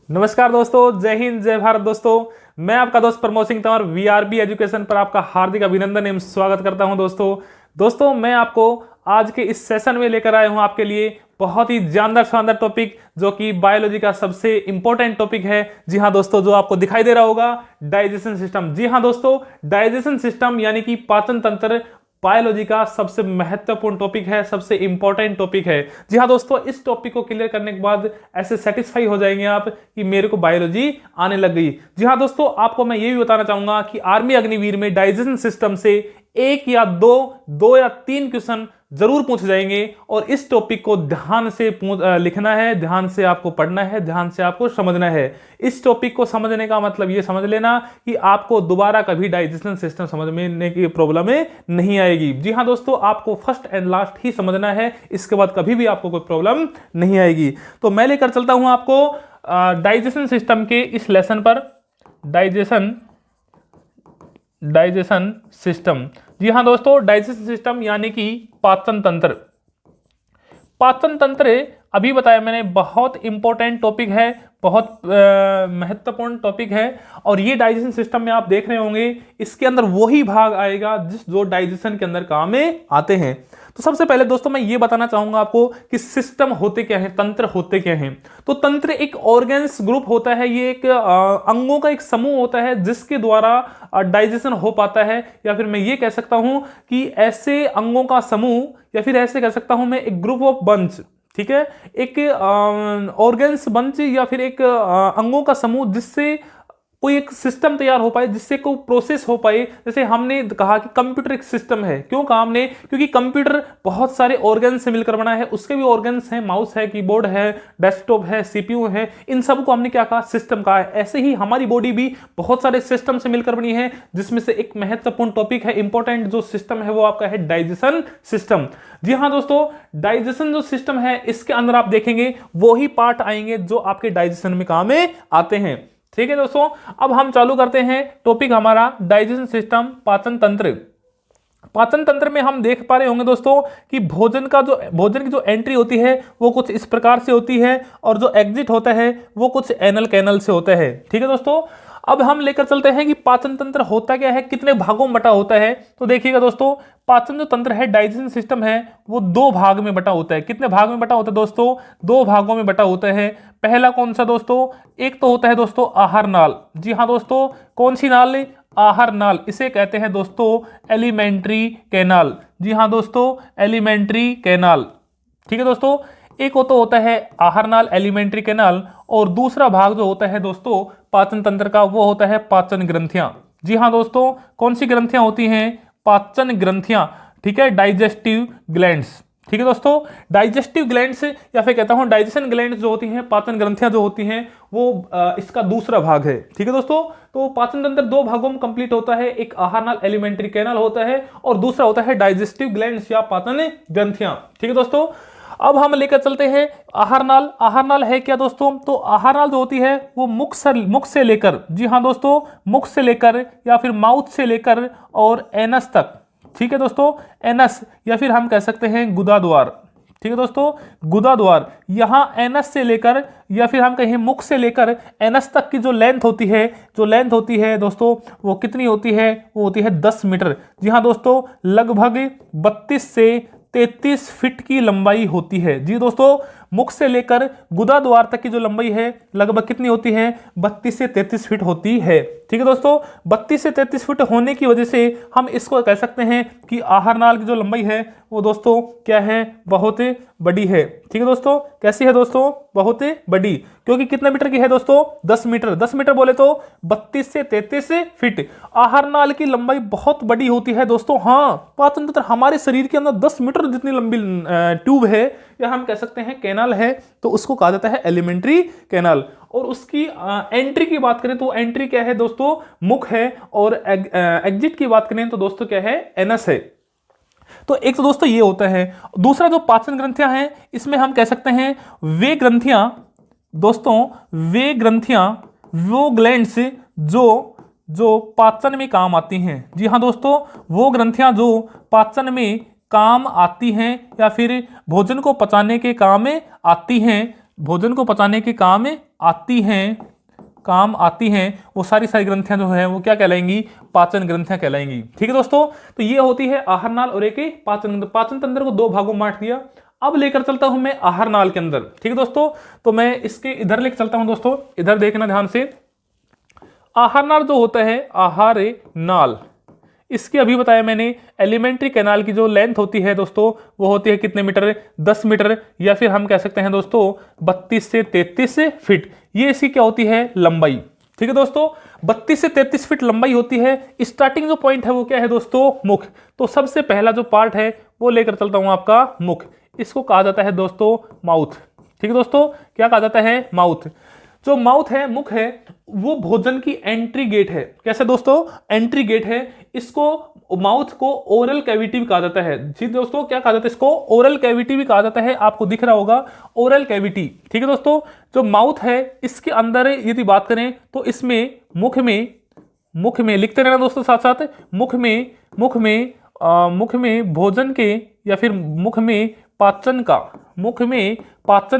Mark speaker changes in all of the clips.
Speaker 1: नमस्कार दोस्तों, जय हिंद जय भारत। दोस्तों मैं आपका दोस्त प्रमोद सिंह तंवर वीआरबी एजुकेशन पर आपका हार्दिक अभिनंदन एवं स्वागत करता हूं। दोस्तों मैं आपको आज के इस सेशन में लेकर आया हूं आपके लिए बहुत ही जानदार शानदार टॉपिक, जो कि बायोलॉजी का सबसे इंपॉर्टेंट टॉपिक है। जी हां दोस्तों, जो आपको दिखाई दे रहा होगा डाइजेशन सिस्टम। जी हां दोस्तों, डाइजेशन सिस्टम यानी कि पाचन तंत्र बायोलॉजी का सबसे महत्वपूर्ण टॉपिक है, सबसे इंपॉर्टेंट टॉपिक है। जी हाँ दोस्तों, इस टॉपिक को क्लियर करने के बाद ऐसे सेटिस्फाई हो जाएंगे आप कि मेरे को बायोलॉजी आने लग गई। जी हाँ दोस्तों, आपको मैं ये भी बताना चाहूंगा कि आर्मी अग्निवीर में डाइजेशन सिस्टम से एक या दो या तीन क्वेश्चन जरूर पूछ जाएंगे, और इस टॉपिक को ध्यान से लिखना है, ध्यान से आपको पढ़ना है, ध्यान से आपको समझना है। इस टॉपिक को समझने का मतलब ये समझ लेना कि आपको दोबारा कभी डाइजेशन सिस्टम समझने की प्रॉब्लम नहीं आएगी। जी हाँ दोस्तों, आपको फर्स्ट एंड लास्ट ही समझना है, इसके बाद कभी भी आपको कोई प्रॉब्लम नहीं आएगी। तो मैं लेकर चलता हूं आपको डाइजेशन सिस्टम के इस लेसन पर। डाइजेशन सिस्टम, जी हाँ दोस्तों, डाइजेशन सिस्टम यानी कि पाचन तंत्र। पाचन तंत्र अभी बताया मैंने, बहुत इंपॉर्टेंट टॉपिक है, बहुत महत्वपूर्ण टॉपिक है। और ये डाइजेशन सिस्टम में आप देख रहे होंगे, इसके अंदर वही भाग आएगा जो डाइजेशन के अंदर काम में आते हैं। तो सबसे पहले दोस्तों मैं ये बताना चाहूंगा आपको कि सिस्टम होते क्या हैं, तंत्र होते क्या हैं। तो तंत्र एक ऑर्गन्स ग्रुप होता है, ये एक अंगों का एक समूह होता है जिसके द्वारा डाइजेशन हो पाता है। या फिर मैं ये कह सकता हूं कि ऐसे अंगों का समूह, या फिर ऐसे कह सकता हूं मैं एक ग्रुप ऑफ बंच, ठीक है, एक ऑर्गन्स बंच या फिर एक अंगों का समूह जिससे कोई एक सिस्टम तैयार हो पाए, जिससे कोई प्रोसेस हो पाए। जैसे हमने कहा कि कंप्यूटर एक सिस्टम है, क्यों कहा हमने, क्योंकि कंप्यूटर बहुत सारे ऑर्गन्स से मिलकर बना है, उसके भी ऑर्गन्स हैं, माउस है, कीबोर्ड है, डेस्कटॉप है, सीपीयू है, इन सब को हमने क्या कहा, सिस्टम कहा है। ऐसे ही हमारी बॉडी भी बहुत सारे सिस्टम से मिलकर बनी है, जिसमें से एक महत्वपूर्ण टॉपिक है, इंपॉर्टेंट जो सिस्टम है वो आपका है डाइजेशन सिस्टम। जी हाँ दोस्तों, डाइजेशन जो सिस्टम है इसके अंदर आप देखेंगे वही पार्ट आएंगे जो आपके डाइजेशन में काम में आते हैं। ठीक है दोस्तों, अब हम चालू करते हैं टॉपिक हमारा डाइजेशन सिस्टम, पाचन तंत्र। पाचन तंत्र में हम देख पा रहे होंगे दोस्तों कि भोजन की जो एंट्री होती है वो कुछ इस प्रकार से होती है, और जो एग्जिट होता है वो कुछ एनल कैनल से होता है। ठीक है दोस्तों, अब हम लेकर चलते हैं कि पाचन तंत्र होता क्या है, कितने भागों में बटा होता है। तो देखिएगा दोस्तों, पाचन जो तंत्र है, डाइजेशन सिस्टम है, वो दो भाग में बटा होता है। कितने भाग में बटा होता है दोस्तों? दो भागों में बटा होता है। पहला कौन सा दोस्तों? एक तो होता है दोस्तों आहार नाल। जी हाँ दोस्तों, कौन सी नाल? आहार नाल। इसे कहते हैं दोस्तों एलिमेंट्री कैनाल। जी हाँ दोस्तों, एलिमेंट्री कैनाल। ठीक है दोस्तों, एक तो होता है आहार नाल, एलिमेंट्री कैनाल, और दूसरा भाग जो होता है दोस्तों पाचन तंत्र का, वो होता है पाचन ग्रंथियां। जी हाँ दोस्तों, कौन सी ग्रंथियां होती हैं? पाचन ग्रंथियां। ठीक है, डाइजेस्टिव ग्लैंड्स। ठीक है दोस्तों, डाइजेस्टिव ग्लैंड्स या फिर कहता हूं डाइजेशन ग्लैंड्स जो होती हैं, पाचन ग्रंथियां जो होती हैं, वो इसका दूसरा भाग है। ठीक है दोस्तों, तो पाचन तंत्र दो भागों में कंप्लीट होता है, एक आहार नाल एलिमेंट्री कैनाल होता है, और दूसरा होता है डाइजेस्टिव ग्लैंड्स या पाचन ग्रंथियां। ठीक है दोस्तों, अब हम लेकर चलते हैं आहार नाल। आहार नाल है क्या दोस्तों? तो आहार नाल जो होती है वो मुख से लेकर, जी हाँ दोस्तों, मुख से लेकर या फिर माउथ से लेकर और एनस तक। ठीक है दोस्तों, एनस या फिर हम कह सकते हैं गुदाद्वार। ठीक है दोस्तों, गुदाद्वार, यहां एनस से लेकर या फिर हम कहें मुख से लेकर एनस तक की जो लेंथ होती है दोस्तों, वो कितनी होती है? वो होती है 10 मीटर। जी हाँ दोस्तों, लगभग 32 से 33 फीट की लंबाई होती है। जी दोस्तों, मुख से लेकर गुदा द्वार तक की जो लंबाई है लगभग कितनी होती है? 32 से 33 फीट होती है। ठीक है दोस्तों, 32 से 33 फीट होने की वजह से हम इसको कह सकते हैं कि आहार नाल की जो लंबाई है वो दोस्तों क्या है? बहुत बड़ी है। ठीक है दोस्तों, कैसी है दोस्तों? बहुत बड़ी, क्योंकि कितने मीटर की है दोस्तों? 10 मीटर। 10 मीटर बोले तो 32 से 33 फीट। आहार नाल की लंबाई बहुत बड़ी होती है दोस्तों। हाँ, पाचन तंत्र हमारे शरीर के अंदर 10 मीटर जितनी लंबी ट्यूब है, या हम कह सकते हैं कैनाल है, तो उसको कहा जाता है एलिमेंट्री कैनाल। और उसकी एंट्री की बात करें तो एंट्री क्या है दोस्तों? मुख है, और एग्जिट की बात करें तो दोस्तों क्या है? एनस है। तो एक तो दोस्तों ये होता है। दूसरा जो पाचन ग्रंथियां हैं, इसमें हम कह सकते हैं वे ग्रंथियां दोस्तों, वो ग्लैंड्स जो पाचन में काम आती हैं। जी हाँ दोस्तों, वो ग्रंथियां जो पाचन में काम आती हैं या फिर भोजन को पचाने के काम में आती हैं, भोजन को पचाने के काम में आती हैं, काम आती हैं, वो सारी ग्रंथियां जो है वो क्या कहलाएंगी, पाचन ग्रंथियां कहलाएंगी। ठीक है दोस्तों, तो ये होती है आहार नाल और एक पाचन। पाचन तंत्र को 2 भागों में बांट दिया। अब लेकर चलता हूं मैं आहार नाल के अंदर। ठीक है दोस्तों, तो मैं इसके इधर लेकर चलता हूं दोस्तों, इधर देखना ध्यान से। आहार नाल जो होता है, आहार नाल, इसकी अभी बताया मैंने, एलिमेंट्री कैनाल की जो लेंथ होती है दोस्तों वो होती है कितने मीटर, 10 मीटर, या फिर हम कह सकते हैं दोस्तों 32 से 33 फीट। ये इसकी क्या होती है, लंबाई। ठीक है दोस्तों, 32 से 33 फीट लंबाई होती है। स्टार्टिंग जो पॉइंट है वो क्या है दोस्तों, मुख। तो सबसे पहला जो पार्ट है वो लेकर चलता हूं आपका मुख। इसको कहा जाता है दोस्तों माउथ। ठीक है दोस्तों, क्या कहा जाता है, माउथ। जो माउथ है, मुख है, वो भोजन की एंट्री गेट है। कैसे दोस्तों, एंट्री गेट है। इसको, माउथ को ओरल कैविटी भी कहा जाता है। जी दोस्तों, क्या कहा जाता है इसको, ओरल कैविटी भी कहा जाता है। आपको दिख रहा होगा ओरल कैविटी। ठीक है दोस्तों, जो माउथ है इसके अंदर यदि बात करें तो इसमें मुख में लिखते रहना दोस्तों साथ साथ, मुख में भोजन के या फिर मुख में पाचन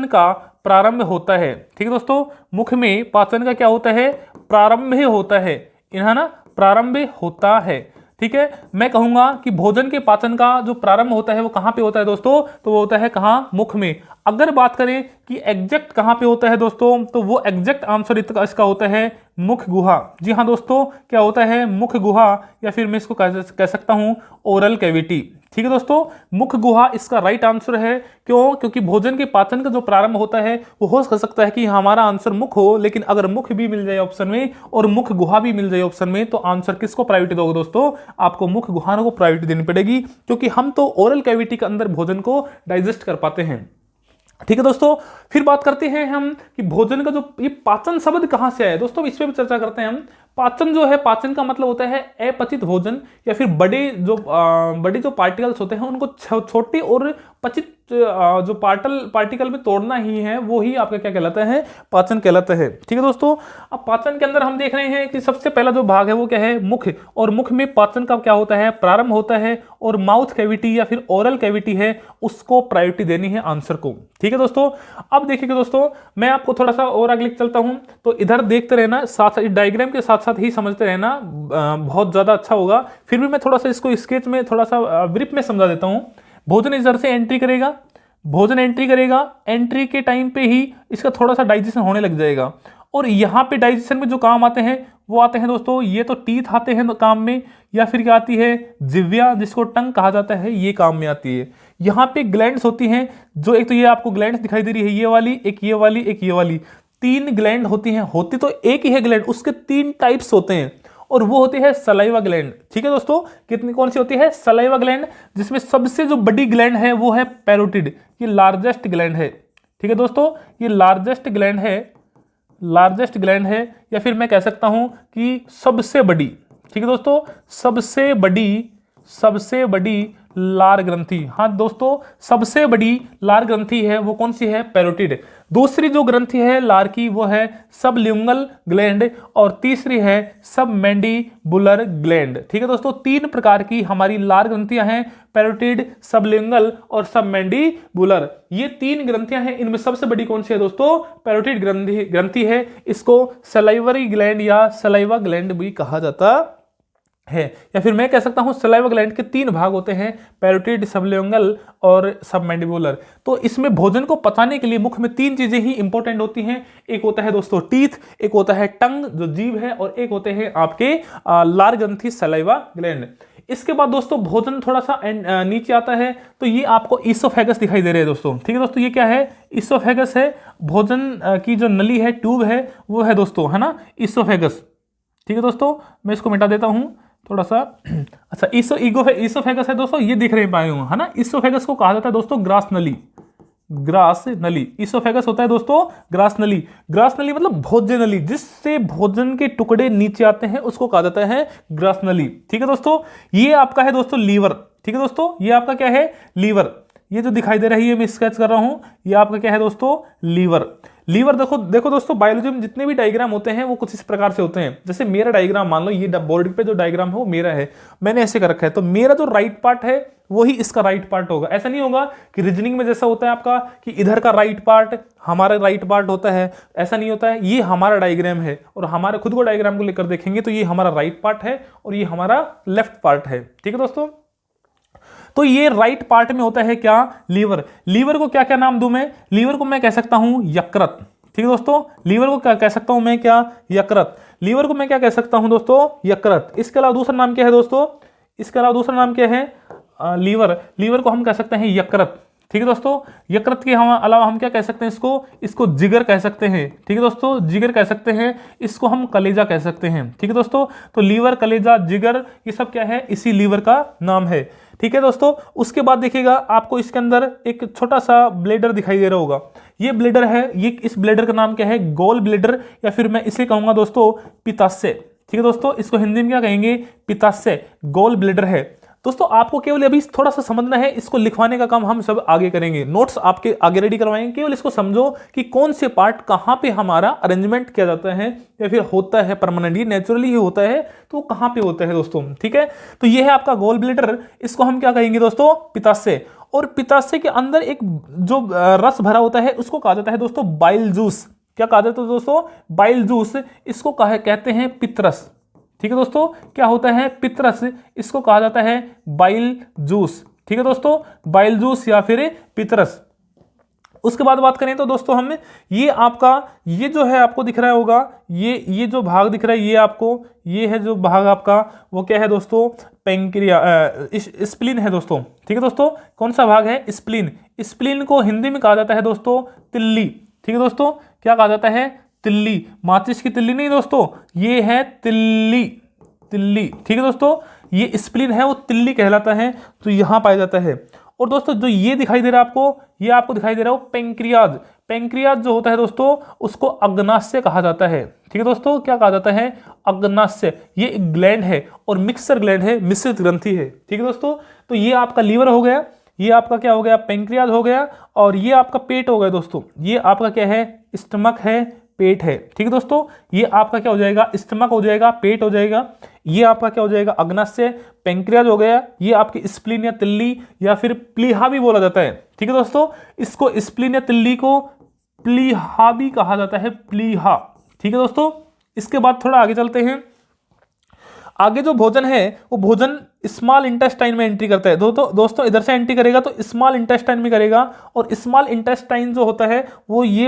Speaker 1: का प्रारंभ होता है। ठीक है दोस्तों, मुख में पाचन का क्या होता है, प्रारंभ होता है, है ना, प्रारंभ होता है। ठीक है, मैं कहूंगा कि भोजन के पाचन का जो प्रारंभ होता है वो कहां पे होता है दोस्तों, तो वो होता है कहां, मुख में। अगर बात करें कि एग्जैक्ट कहां पे होता है दोस्तों, तो वो एग्जैक्ट आंसर इसका होता है मुख गुहा। जी हाँ दोस्तों, क्या होता है, मुख गुहा, या फिर मैं इसको कह सकता हूं ओरल कैविटी। ठीक है दोस्तों, मुख गुहा इसका राइट आंसर है। क्यों, क्योंकि भोजन के पाचन का जो प्रारंभ होता है वो हो सकता है कि हमारा आंसर मुख हो, लेकिन अगर मुख भी मिल जाए ऑप्शन में और मुख गुहा भी मिल जाए ऑप्शन में, तो आंसर किसको प्रायोरिटी दोगे दोस्तों, आपको मुख गुहा को प्रायोरिटी देनी पड़ेगी, क्योंकि हम तो ओरल कैविटी के अंदर भोजन को डाइजेस्ट कर पाते हैं। ठीक है दोस्तों, फिर बात करते हैं हम कि भोजन का जो ये पाचन शब्द कहां से आया है दोस्तों, इस पे भी चर्चा करते हैं हम। पाचन जो है, पाचन का मतलब होता है अपचित भोजन, या फिर बड़े जो पार्टिकल्स होते हैं उनको छोटी और पचित जो पार्टिकल में तोड़ना ही है, वो ही आपका क्या कहलाता है, पाचन कहलाता है। ठीक है दोस्तों, अब पाचन के अंदर हम देख रहे हैं कि सबसे पहला जो भाग है वो क्या है, मुख, और मुख में पाचन का क्या होता है, प्रारंभ होता है, और माउथ कैविटी या फिर ओरल कैविटी है उसको प्रायोरिटी देनी है आंसर को। ठीक है दोस्तों, अब देखिए दोस्तों, मैं आपको थोड़ा सा और आगे चलता हूं, तो इधर देखते रहना, साथ डायग्राम के साथ साथ ही समझते रहना, बहुत ज्यादा अच्छा होगा। फिर भी मैं थोड़ा सा इसको स्केच में थोड़ा सा ब्रीफ में समझा देता हूं। भोजन इधर से एंट्री करेगा, एंट्री के टाइम पे ही इसका थोड़ा सा डाइजेशन होने लग जाएगा, और यहाँ पे डाइजेशन में जो काम आते हैं वो आते हैं दोस्तों, ये तो टीथ आते हैं काम में, या फिर क्या आती है, जिह्वा जिसको टंग कहा जाता है, ये काम में आती है। यहाँ पे ग्लैंड्स होती हैं, जो एक तो ये आपको ग्लैंड्स दिखाई दे रही है, ये वाली, एक ये वाली, एक ये वाली, 3 ग्लैंड होती हैं। होती तो एक ही है ग्लैंड, उसके 3 टाइप्स होते हैं, और वो होती है सलाइवा ग्लैंड। ठीक है दोस्तों, कितनी कौन सी होती है, सलाइवा ग्लैंड, जिसमें सबसे जो बड़ी ग्लैंड है वो है पैरोटिड, ये लार्जेस्ट ग्लैंड है। ठीक है दोस्तों, ये लार्जेस्ट ग्लैंड है, या फिर मैं कह सकता हूं कि सबसे बड़ी। ठीक है दोस्तों, सबसे बड़ी लार ग्रंथि। हाँ दोस्तों, सबसे बड़ी लार ग्रंथि है वो कौन सी है, पैरोटिड। दूसरी जो ग्रंथि है लार की वो है सबलिंगुअल ग्लैंड, और तीसरी है सबमैंडिबुलर ग्लैंड। ठीक है दोस्तों, 3 प्रकार की हमारी लार ग्रंथियां हैं, पैरोटिड, सबलिंगुअल और सबमैंडिबुलर। ये 3 ग्रंथियां हैं, इनमें सबसे बड़ी कौन सी है दोस्तों, पैरोटिड ग्रंथि है। इसको सलाइवरी ग्लैंड या सलाइवा ग्लैंड भी कहा जाता है, या फिर मैं कह सकता हूं सलाइवा ग्लैंड के 3 भाग होते हैं, पैरोटिड, सबलिंगुअल और सबमैंडिबुलर। तो इसमें भोजन को पचाने के लिए मुख में 3 चीजें ही इंपॉर्टेंट होती हैं। एक होता है दोस्तों टीथ, एक होता है टंग जो जीभ है, और एक होते हैं आपके लार ग्रंथि सलाइवा ग्लैंड। इसके बाद दोस्तों भोजन थोड़ा सा नीचे आता है, तो ये आपको ईसोफेगस दिखाई दे रहे हैं दोस्तों। ठीक है दोस्तों, ये क्या है, ईसोफेगस है। भोजन की जो नली है, ट्यूब है, वो है दोस्तों, है ना, ईसोफेगस। ठीक है दोस्तों, मैं इसको मिटा देता हूं थोड़ा सा। अच्छा, ईसोफेगस है दोस्तों, ये दिख रहे पाए हो, है ना। ईसोफेगस को कहा जाता है दोस्तों ग्रास नली। ईसोफेगस होता है दोस्तों ग्रास नली मतलब भोज्य नली, जिससे भोजन के टुकड़े नीचे आते हैं, उसको कहा जाता है ग्रास नली। ठीक है दोस्तों, ये आपका है दोस्तों लीवर। ठीक है दोस्तों, ये आपका क्या है, लीवर। ये जो दिखाई दे रही है, मैं स्केच कर रहा हूं, ये आपका क्या है दोस्तों, लीवर। लीवर देखो देखो दोस्तों, बायोलॉजी में जितने भी डायग्राम होते हैं वो कुछ इस प्रकार से होते हैं। जैसे मेरा डायग्राम मान लो, ये बोर्ड पे जो डायग्राम है वो मेरा है, मैंने ऐसे कर रखा है, तो मेरा जो राइट पार्ट है वही इसका राइट पार्ट होगा। ऐसा नहीं होगा कि रीजनिंग में जैसा होता है आपका कि इधर का राइट पार्ट हमारा राइट पार्ट होता है, ऐसा नहीं होता है। ये हमारा डायग्राम है और हमारे खुद को डायग्राम को लेकर देखेंगे तो ये हमारा राइट पार्ट है और ये हमारा लेफ्ट पार्ट है। ठीक है दोस्तों, तो ये राइट पार्ट में होता है क्या, लीवर। लीवर को क्या क्या नाम दूं मैं, लीवर को मैं कह सकता हूं यकृत। ठीक है दोस्तों, लीवर को क्या कह सकता हूं मैं, क्या, यकृत। लीवर को मैं क्या कह सकता हूं दोस्तों, यकृत। इसके अलावा दूसरा नाम क्या है दोस्तों, इसके अलावा दूसरा नाम क्या है, लीवर। लीवर को हम कह सकते हैं यकृत। ठीक है दोस्तों, यकृत के हम अलावा हम क्या कह सकते हैं, इसको जिगर कह सकते हैं। ठीक है दोस्तों, जिगर कह सकते हैं। इसको हम कलेजा कह सकते हैं। ठीक है दोस्तों, तो लीवर, कलेजा, जिगर, ये सब क्या है, इसी लीवर का नाम है। ठीक है दोस्तों, उसके बाद देखिएगा आपको इसके अंदर एक छोटा सा ब्लेडर दिखाई दे रहा होगा। ये ब्लेडर है, ये इस ब्लेडर का नाम क्या है, गोल ब्लेडर, या फिर मैं इसे कहूंगा दोस्तों पित्ताशय। ठीक है दोस्तों, इसको हिंदी में क्या कहेंगे, पित्ताशय, गोल ब्लेडर है। दोस्तों आपको केवल अभी थोड़ा सा समझना है, इसको लिखवाने का काम हम सब आगे करेंगे, नोट्स आपके आगे रेडी करवाएंगे। केवल इसको समझो कि कौन से पार्ट कहां पे हमारा अरेंजमेंट किया जाता है या फिर होता है परमानेंट, ये नेचुरली ही होता है तो कहां पे होता है दोस्तों। ठीक है, तो ये है आपका गोल ब्लेडर, इसको हम क्या कहेंगे दोस्तों, पित्ताशय। और पित्ताशय के अंदर एक जो रस भरा होता है उसको कहा जाता है दोस्तों बाइल जूस। क्या कहा जाता है दोस्तों, बाइल जूस। इसको कहते हैं पित्तरस। ठीक है दोस्तों, क्या होता है, पित्तरस, इसको कहा जाता है बाइल जूस। ठीक है दोस्तों, बाइल जूस या फिर पित्तरस। उसके बाद बात करें तो दोस्तों हम ये आपका, ये जो है आपको दिख रहा होगा, ये जो भाग दिख रहा है, ये आपको, ये है जो भाग आपका, वो क्या है दोस्तों, पेंक्रिया, स्प्लीन है दोस्तों। ठीक है दोस्तों, कौन सा भाग है, स्प्लीन। स्प्लीन को हिंदी में कहा जाता है दोस्तों तिल्ली। ठीक है दोस्तों, क्या कहा जाता है, तिल्ली। माचिस की तिल्ली नहीं दोस्तों, ये है तिल्ली, तिल्ली। ठीक है दोस्तों, ये स्प्लीन है वो तिल्ली कहलाता है, तो यहां पाया जाता है। और दोस्तों जो ये दिखाई दे रहा है आपको, ये आपको दिखाई दे रहा है वो पेंक्रियाज। पेंक्रियाज जो होता है दोस्तों उसको अग्नाशय कहा जाता है। ठीक है दोस्तों, क्या कहा जाता है, अग्नाशय। ये एक ग्लैंड है और मिक्सर ग्लैंड है, मिश्रित ग्रंथि है। ठीक है दोस्तों, तो ये आपका लीवर हो गया, ये आपका क्या हो गया, पेंक्रियाज हो गया, और ये आपका पेट हो गया दोस्तों। ये आपका क्या है, स्टमक है, पेट है। ठीक है दोस्तों, ये आपका क्या हो जाएगा, स्टमक हो जाएगा, पेट हो जाएगा। ये आपका क्या हो जाएगा, अग्नाशय, पेंक्रियाज हो गया। ये आपकी स्प्लीन या तिल्ली या फिर प्लीहा भी बोला जाता है। ठीक है दोस्तों, इसको स्प्लीन या तिल्ली को प्लीहा भी कहा जाता है, प्लीहा। ठीक है दोस्तों, इसके बाद थोड़ा आगे चलते हैं। आगे जो भोजन है वो भोजन स्मॉल इंटेस्टाइन में एंट्री करता है। दोस्तों इधर से एंट्री करेगा तो स्मॉल इंटेस्टाइन में करेगा, और स्मॉल इंटेस्टाइन जो होता है वो ये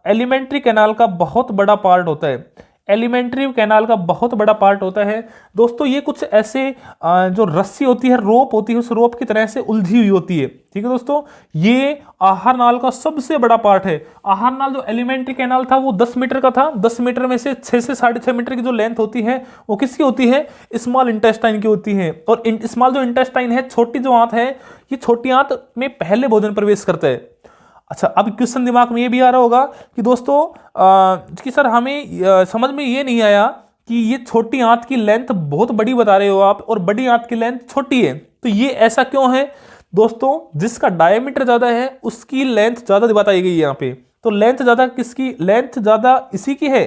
Speaker 1: एलिमेंट्री कैनाल का बहुत बड़ा पार्ट होता है। एलिमेंट्री कैनाल का बहुत बड़ा पार्ट होता है दोस्तों। ये कुछ ऐसे जो रस्सी होती है, रोप होती है, उस रोप की तरह से उलझी हुई होती है। ठीक है दोस्तों, ये आहार नाल का सबसे बड़ा पार्ट है। आहार नाल जो एलिमेंट्री कैनाल था वो 10 मीटर का था। 10 मीटर में से 6 से 6.5 मीटर की जो लेंथ होती है वो किसकी होती है, स्मॉल इंटेस्टाइन की होती है। और स्मॉल जो इंटेस्टाइन है, छोटी जो आंत है, ये छोटी आंत में पहले भोजन प्रवेश करता है। अच्छा, अब क्वेश्चन दिमाग में ये भी आ रहा होगा कि दोस्तों कि सर हमें समझ में ये नहीं आया कि ये छोटी आंत की लेंथ बहुत बड़ी बता रहे हो आप और बड़ी आंत की लेंथ छोटी है, तो ये ऐसा क्यों है दोस्तों। जिसका डायमीटर ज़्यादा है उसकी लेंथ ज़्यादा बताई गई है यहाँ पे। तो लेंथ ज़्यादा किसकी, लेंथ ज़्यादा इसी की है,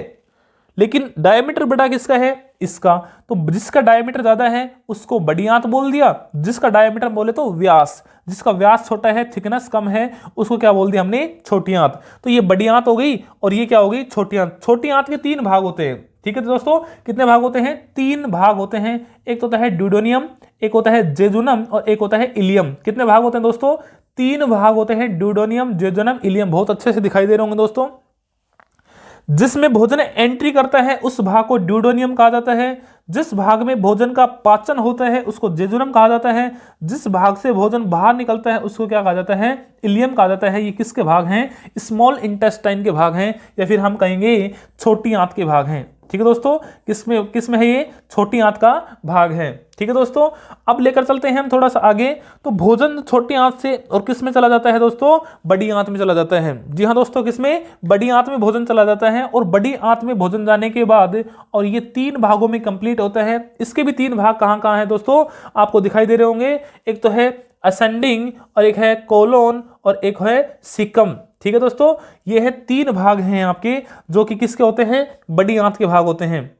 Speaker 1: लेकिन डायमीटर बड़ा किसका है, इसका। तो जिसका डायमीटर ज्यादा है उसको बड़ी आंत बोल दिया, जिसका डायमीटर बोले तो व्यास, जिसका व्यास छोटा है, थिकनेस कम है, उसको क्या बोल दिया हमने, छोटी आंत। तो ये बड़ी आंत हो गई और ये क्या हो गई, छोटी आंत। छोटी आंत के 3 भाग होते हैं। ठीक है दोस्तों, कितने भाग होते हैं, 3 भाग होते हैं। एक होता है ड्यूडोनियम, एक होता है जेजुनम और एक होता है इलियम। कितने भाग होते हैं दोस्तों, 3 भाग होते हैं, ड्यूडोनियम, जेजुनम, इलियम। बहुत अच्छे से दिखाई दे रहे होंगे दोस्तों। जिसमें भोजन एंट्री करता है उस भाग को ड्यूडोनियम कहा जाता है। जिस भाग में भोजन का पाचन होता है उसको जेजुनम कहा जाता है। जिस भाग से भोजन बाहर निकलता है उसको क्या कहा जाता है, इलियम कहा जाता है। ये किसके भाग हैं, स्मॉल इंटेस्टाइन के भाग हैं, या फिर हम कहेंगे छोटी आंत के भाग हैं। ठीक है दोस्तों, किसमें है ये, छोटी आंत का भाग है। ठीक है दोस्तों, अब लेकर चलते हैं हम थोड़ा सा आगे। तो भोजन छोटी आंत से और किस में चला जाता है दोस्तों, बड़ी आंत में चला जाता है। जी हाँ दोस्तों, किसमें, बड़ी आंत में भोजन चला जाता है। और बड़ी आंत में भोजन जाने के बाद और ये 3 भागों में कंप्लीट होता है। इसके भी 3 भाग कहाँ कहाँ हैं दोस्तों, आपको दिखाई दे रहे होंगे। एक तो है असेंडिंग और एक है कोलोन और एक है सिकम। ठीक है दोस्तों, ये है 3 भाग हैं आपके, जो कि किसके होते हैं, बड़ी आंत के भाग होते हैं।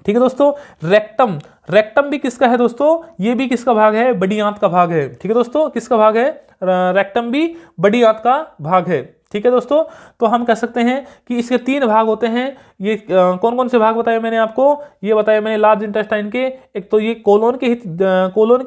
Speaker 1: ठीक है दोस्तों, रेक्टम, रेक्टम भी किसका है दोस्तों, ये भी किसका भाग है, बड़ी आंत का भाग है। ठीक है दोस्तों, किसका भाग है, रेक्टम भी बड़ी आंत का भाग है। ठीक है दोस्तों, तो हम कह सकते हैं कि इसके 3 भाग होते हैं। ये कौन कौन से भाग बताए मैंने आपको, ये बताया मैंने लार्ज इंटेस्टाइन के, एक तो ये कोलोन के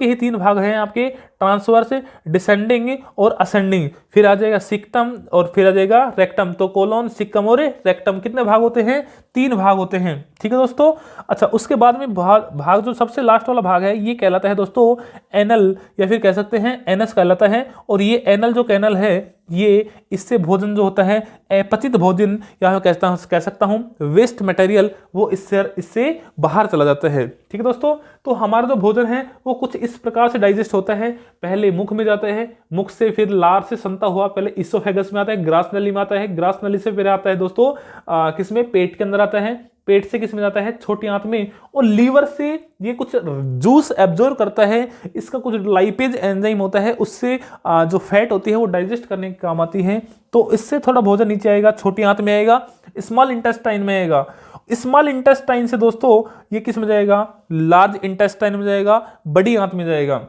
Speaker 1: ही 3 भाग हैं आपके, ट्रांसवर्स, डिसेंडिंग और असेंडिंग। फिर आ जाएगा सिक्टम और फिर आ जाएगा रेक्टम। तो कोलोन, सिक्टम और रेक्टम कितने भाग होते हैं, 3 भाग होते हैं। ठीक है दोस्तों, अच्छा उसके बाद में भाग जो सबसे लास्ट वाला भाग है, ये कहलाता है दोस्तों एनल, या फिर कह सकते हैं एनस कहलाता है। और ये एनल जो कैनल है, ये इससे भोजन जो होता है, अपचित भोजन या कह सकता हूं वेस्ट मटेरियल, वो इससे बाहर चला जाता है। ठीक है दोस्तों, तो हमारा जो भोजन है वो कुछ इस प्रकार से डाइजेस्ट होता है। पहले मुख में जाता है, मुख से फिर लार से संता हुआ पहले इसोफेगस में आता है, ग्रास नली में आता है, ग्रास नली से फिर आता है दोस्तों किसमें, पेट के अंदर आता है, पेट से किस में जाता है, छोटी आंत में, और लीवर से ये कुछ जूस एब्जॉर्ब करता है। इसका कुछ लाइपेज एंजाइम होता है, उससे जो फैट होती है वो डाइजेस्ट करने के काम आती है। तो इससे थोड़ा भोजन नीचे आएगा, छोटी आंत में आएगा, स्मॉल इंटेस्टाइन में आएगा। स्मॉल इंटेस्टाइन से दोस्तों ये किस में जाएगा, लार्ज इंटेस्टाइन में जाएगा, बड़ी आंत में जाएगा।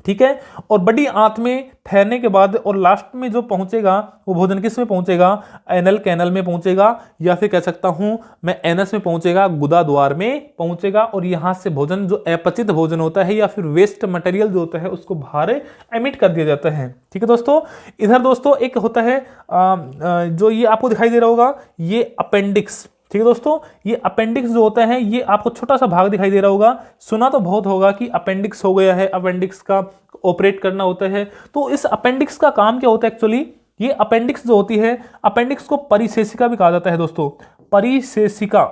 Speaker 1: ठीक है, और बड़ी आंत में ठहरने के बाद और लास्ट में जो पहुंचेगा वो भोजन किस में पहुंचेगा, एनल कैनल में पहुंचेगा, या फिर कह सकता हूं मैं एनस में पहुंचेगा, गुदा द्वार में पहुंचेगा। और यहां से भोजन जो अपचित भोजन होता है या फिर वेस्ट मटेरियल जो होता है उसको बाहर एमिट कर दिया जाता है। ठीक है दोस्तों, इधर दोस्तों एक होता है जो ये आपको दिखाई दे रहा होगा, ये अपेंडिक्स। ठीक है दोस्तों, ये अपेंडिक्स जो होता है, ये आपको छोटा सा भाग दिखाई दे रहा होगा, सुना तो बहुत होगा कि अपेंडिक्स हो गया है, अपेंडिक्स का ऑपरेट करना होता है। तो इस अपेंडिक्स का काम क्या होता है एक्चुअली, ये अपेंडिक्स जो होती है, अपेंडिक्स को परिसेशिका भी कहा जाता है दोस्तों, परिसेशिका।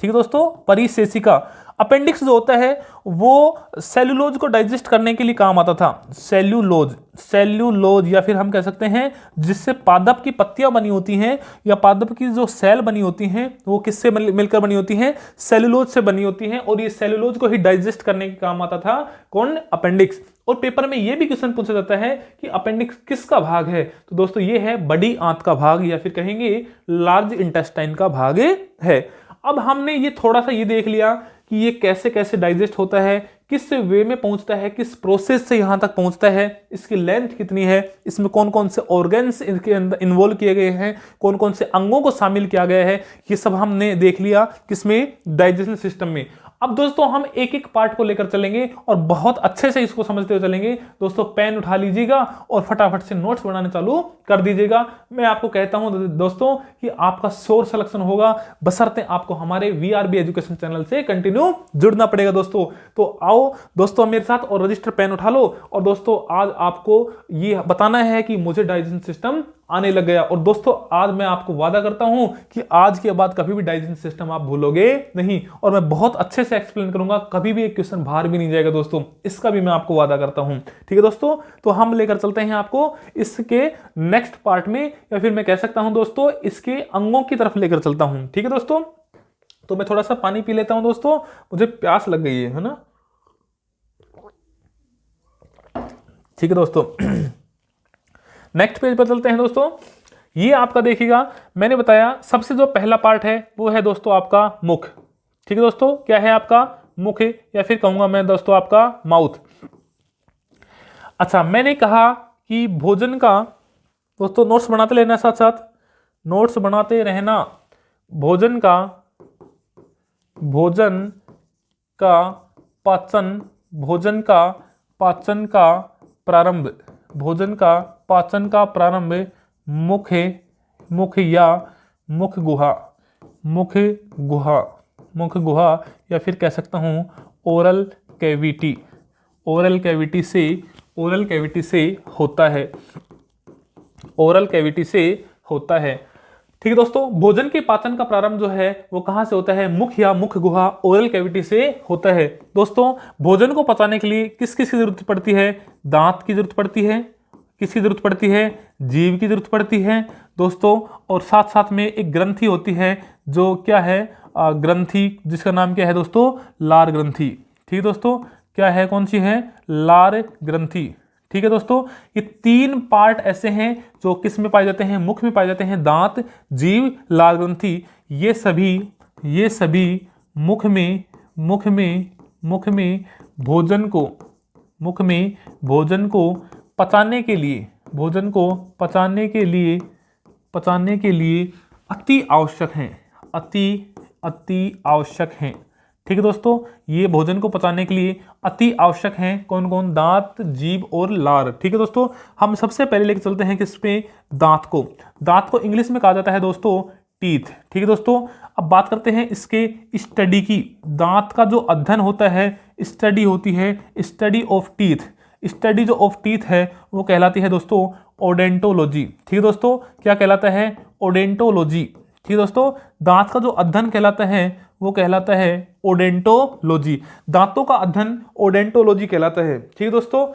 Speaker 1: ठीक है दोस्तों, परिसेशिका। अपेंडिक्स जो होता है वो सेल्यूलोज को डाइजेस्ट करने के लिए काम आता था, सेल्यूलोज या फिर हम कह सकते हैं जिससे पादप की पत्तियां बनी होती हैं या पादप की जो सेल बनी होती हैं वो किससे मिलकर बनी होती हैं, सेल्यूलोज से बनी होती हैं। और ये सेल्यूलोज को ही डाइजेस्ट करने के काम आता था कौन, अपेंडिक्स। और पेपर में ये भी क्वेश्चन पूछा जाता है कि अपेंडिक्स किसका भाग है, तो दोस्तों ये है बड़ी आंत का भाग या फिर कहेंगे लार्ज इंटेस्टाइन का भाग है। अब हमने ये थोड़ा सा ये देख लिया कि ये कैसे कैसे डाइजेस्ट होता है, किस वे में पहुंचता है, किस प्रोसेस से यहां तक पहुंचता है, इसकी लेंथ कितनी है, इसमें कौन कौन से ऑर्गन्स इसके अंदर इन्वॉल्व किए गए हैं, कौन कौन से अंगों को शामिल किया गया है, ये सब हमने देख लिया किसमें, डाइजेशन सिस्टम में। अब दोस्तों हम एक एक पार्ट को लेकर चलेंगे और बहुत अच्छे से इसको समझते हुए चलेंगे। दोस्तों पेन उठा लीजिएगा और फटाफट से नोट्स बनाने चालू कर दीजिएगा। मैं आपको कहता हूं दोस्तों कि आपका श्योर सिलेक्शन होगा, बशर्ते आपको हमारे वीआरबी एजुकेशन चैनल से कंटिन्यू जुड़ना पड़ेगा दोस्तों। तो आओ दोस्तों मेरे साथ और रजिस्टर पेन उठा लो। और दोस्तों आज आपको ये बताना है कि मुझे डाइजेशन सिस्टम आने लग गया। और दोस्तों आज मैं आपको वादा करता हूं कि आज के बाद कभी भी डाइजेशन सिस्टम आप भूलोगे नहीं, और मैं बहुत अच्छे से एक्सप्लेन करूंगा, कभी भी एक क्वेश्चन बाहर भी नहीं जाएगा दोस्तों, इसका भी मैं आपको वादा करता हूं। ठीक है दोस्तों, तो हम लेकर चलते हैं आपको इसके नेक्स्ट पार्ट में, या फिर मैं कह सकता हूं दोस्तों इसके अंगों की तरफ लेकर चलता हूं। ठीक है दोस्तों, तो मैं थोड़ा सा पानी पी लेता हूं दोस्तों, मुझे प्यास लग गई है ना। ठीक है दोस्तों, नेक्स्ट पेज पर चलते हैं दोस्तों। ये आपका देखिएगा, मैंने बताया सबसे जो पहला पार्ट है वो है दोस्तों आपका मुख। ठीक है दोस्तों, क्या है आपका मुख, या फिर कहूंगा मैं दोस्तों आपका माउथ। अच्छा मैंने कहा कि भोजन का दोस्तों नोट्स बनाते लेना, साथ साथ नोट्स बनाते रहना। भोजन का पाचन, भोजन का पाचन का प्रारंभ, भोजन का पाचन का प्रारंभ मुख या मुख गुहा या फिर कह सकता हूं ओरल कैविटी से होता है, ओरल कैविटी से होता है। ठीक है दोस्तों, भोजन के पाचन का प्रारंभ जो है वो कहां से होता है, मुख या मुख गुहा ओरल कैविटी से होता है। दोस्तों भोजन को पचाने के लिए किस किस की जरूरत पड़ती है, दांत की जरूरत पड़ती है, किसकी जरूरत पड़ती है, जीभ की जरूरत पड़ती है दोस्तों, और साथ साथ में एक ग्रंथि होती है जो क्या है, ग्रंथि जिसका नाम क्या है दोस्तों, लार ग्रंथि। ठीक है दोस्तों, क्या है, कौन सी है, लार ग्रंथि। ठीक है दोस्तों, ये 3 पार्ट ऐसे हैं जो किस में पाए जाते हैं, मुख में पाए जाते हैं, दांत, जीभ, लाल ग्रंथि। ये सभी मुख में भोजन को पचाने के लिए अति आवश्यक हैं। ठीक है दोस्तों, ये भोजन को पचाने के लिए अति आवश्यक हैं। कौन कौन? दांत, जीभ और लार। ठीक है दोस्तों, हम सबसे पहले लेके चलते हैं किस पे? दांत को इंग्लिश में कहा जाता है दोस्तों टीथ। ठीक है दोस्तों, अब बात करते हैं इसके स्टडी की। दांत का जो अध्ययन होता है, स्टडी होती है, स्टडी ऑफ टीथ। स्टडी जो ऑफ टीथ है वो कहलाती है दोस्तों ओडेंटोलॉजी। ठीक है दोस्तों, क्या कहलाता है? ओडेंटोलॉजी। ठीक है दोस्तों, दांत का जो अध्ययन कहलाता है वो कहलाता है ओडेंटोलॉजी। दांतों का अध्ययन ओडेंटोलॉजी कहलाता है। ठीक है दोस्तों,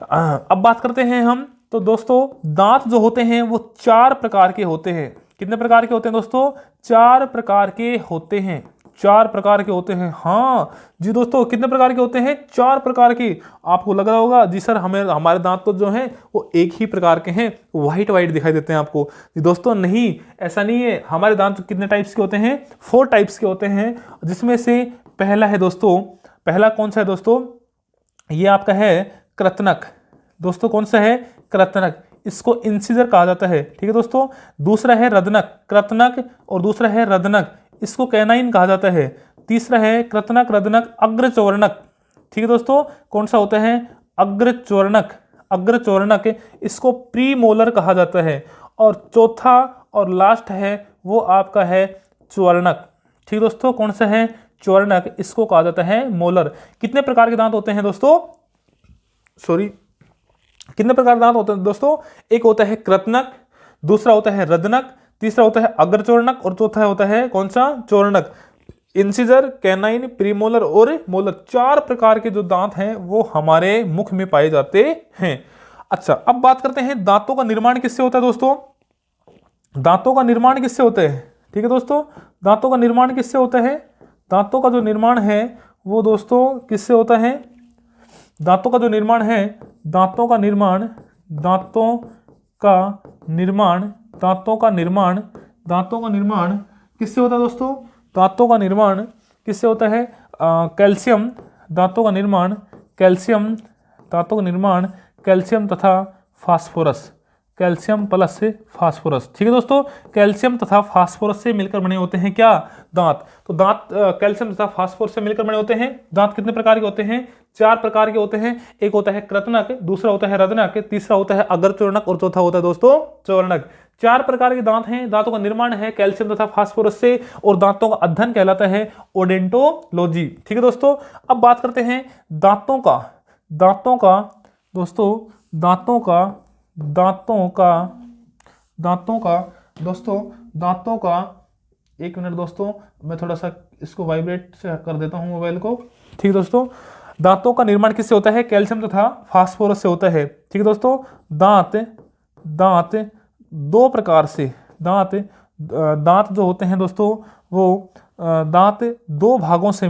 Speaker 1: अब बात करते हैं हम। तो दोस्तों, दांत जो होते हैं वो 4 प्रकार के होते हैं। कितने प्रकार के होते हैं दोस्तों? 4 प्रकार के होते हैं। 4 प्रकार के होते हैं। हाँ जी दोस्तों, कितने प्रकार के होते हैं? 4 प्रकार के। आपको लग रहा होगा जी सर हमारे दांत तो जो हैं वो एक ही प्रकार के हैं, वाइट दिखाई देते हैं आपको। जी दोस्तों नहीं, ऐसा नहीं है। हमारे दांत कितने टाइप्स के होते हैं? 4 टाइप्स के होते हैं, जिसमें से पहला है दोस्तों, पहला कौन सा है दोस्तों? ये आपका है कृतनक। दोस्तों कौन सा है? कृतनक। इसको इंसिजर कहा जाता है। ठीक है दोस्तों, दूसरा है रदनक, कृतनक, और दूसरा है रदनक, इसको कैनाइन कहा जाता है। तीसरा है कृतनक, रदनक, अग्रचौर्णक। ठीक है दोस्तों, कौन सा होता है? अग्रचौर्णक, इसको प्रीमोलर कहा जाता है। और चौथा और लास्ट है वो आपका है चौर्णक। ठीक दोस्तों, कौन सा है? चौर्णक, इसको कहा जाता है मोलर। कितने प्रकार के दांत होते हैं दोस्तों? कितने प्रकार के दांत होते हैं दोस्तों? एक होता है कृतनक, दूसरा होता है रदनक, तीसरा होता है अग्रचौर्णक, और चौथा होता है कौन सा? चौर्णक। इंसिजर, कैनाइन, प्रीमोलर और मोलर, 4 प्रकार के जो दांत हैं वो हमारे मुख में पाए जाते हैं। अच्छा, अब बात करते हैं दांतों का निर्माण किससे होता है दोस्तों? दांतों का निर्माण किससे होता है? ठीक है दोस्तों, दांतों का निर्माण किससे होता है? दांतों का जो निर्माण है वो दोस्तों किससे होता है? दांतों का जो निर्माण है, दांतों का निर्माण किससे होता है दोस्तों? दांतों का निर्माण किससे होता है? कैल्शियम, दांतों का निर्माण कैल्शियम तथा फास्फोरस, कैल्शियम प्लस फास्फोरस। ठीक है दोस्तों, कैल्शियम तथा फास्फोरस से मिलकर बने होते हैं क्या? दांत। तो दांत कैल्शियम तथा फास्फोरस से मिलकर बने होते हैं। दांत कितने प्रकार के होते हैं? 4 प्रकार के होते हैं। एक होता है कृतनक, दूसरा होता है रदनक, तीसरा होता है अग्रचौर्णक, और चौथा होता है दोस्तों चौर्णक। 4 प्रकार के दांत हैं। दांतों का निर्माण है कैल्शियम तथा फास्फोरस से, और दांतों का अध्ययन कहलाता है ओडेंटोलॉजी। ठीक है दोस्तों, अब बात करते हैं दांतों का एक मिनट दोस्तों, मैं थोड़ा सा इसको वाइब्रेट से कर देता हूं मोबाइल को। ठीक है दोस्तों, दांतों का निर्माण किससे होता है? कैल्शियम तथा फास्फोरस से होता है। ठीक है दोस्तों, दांत 2 प्रकार से, दांत जो होते हैं दोस्तों वो दांत 2 भागों से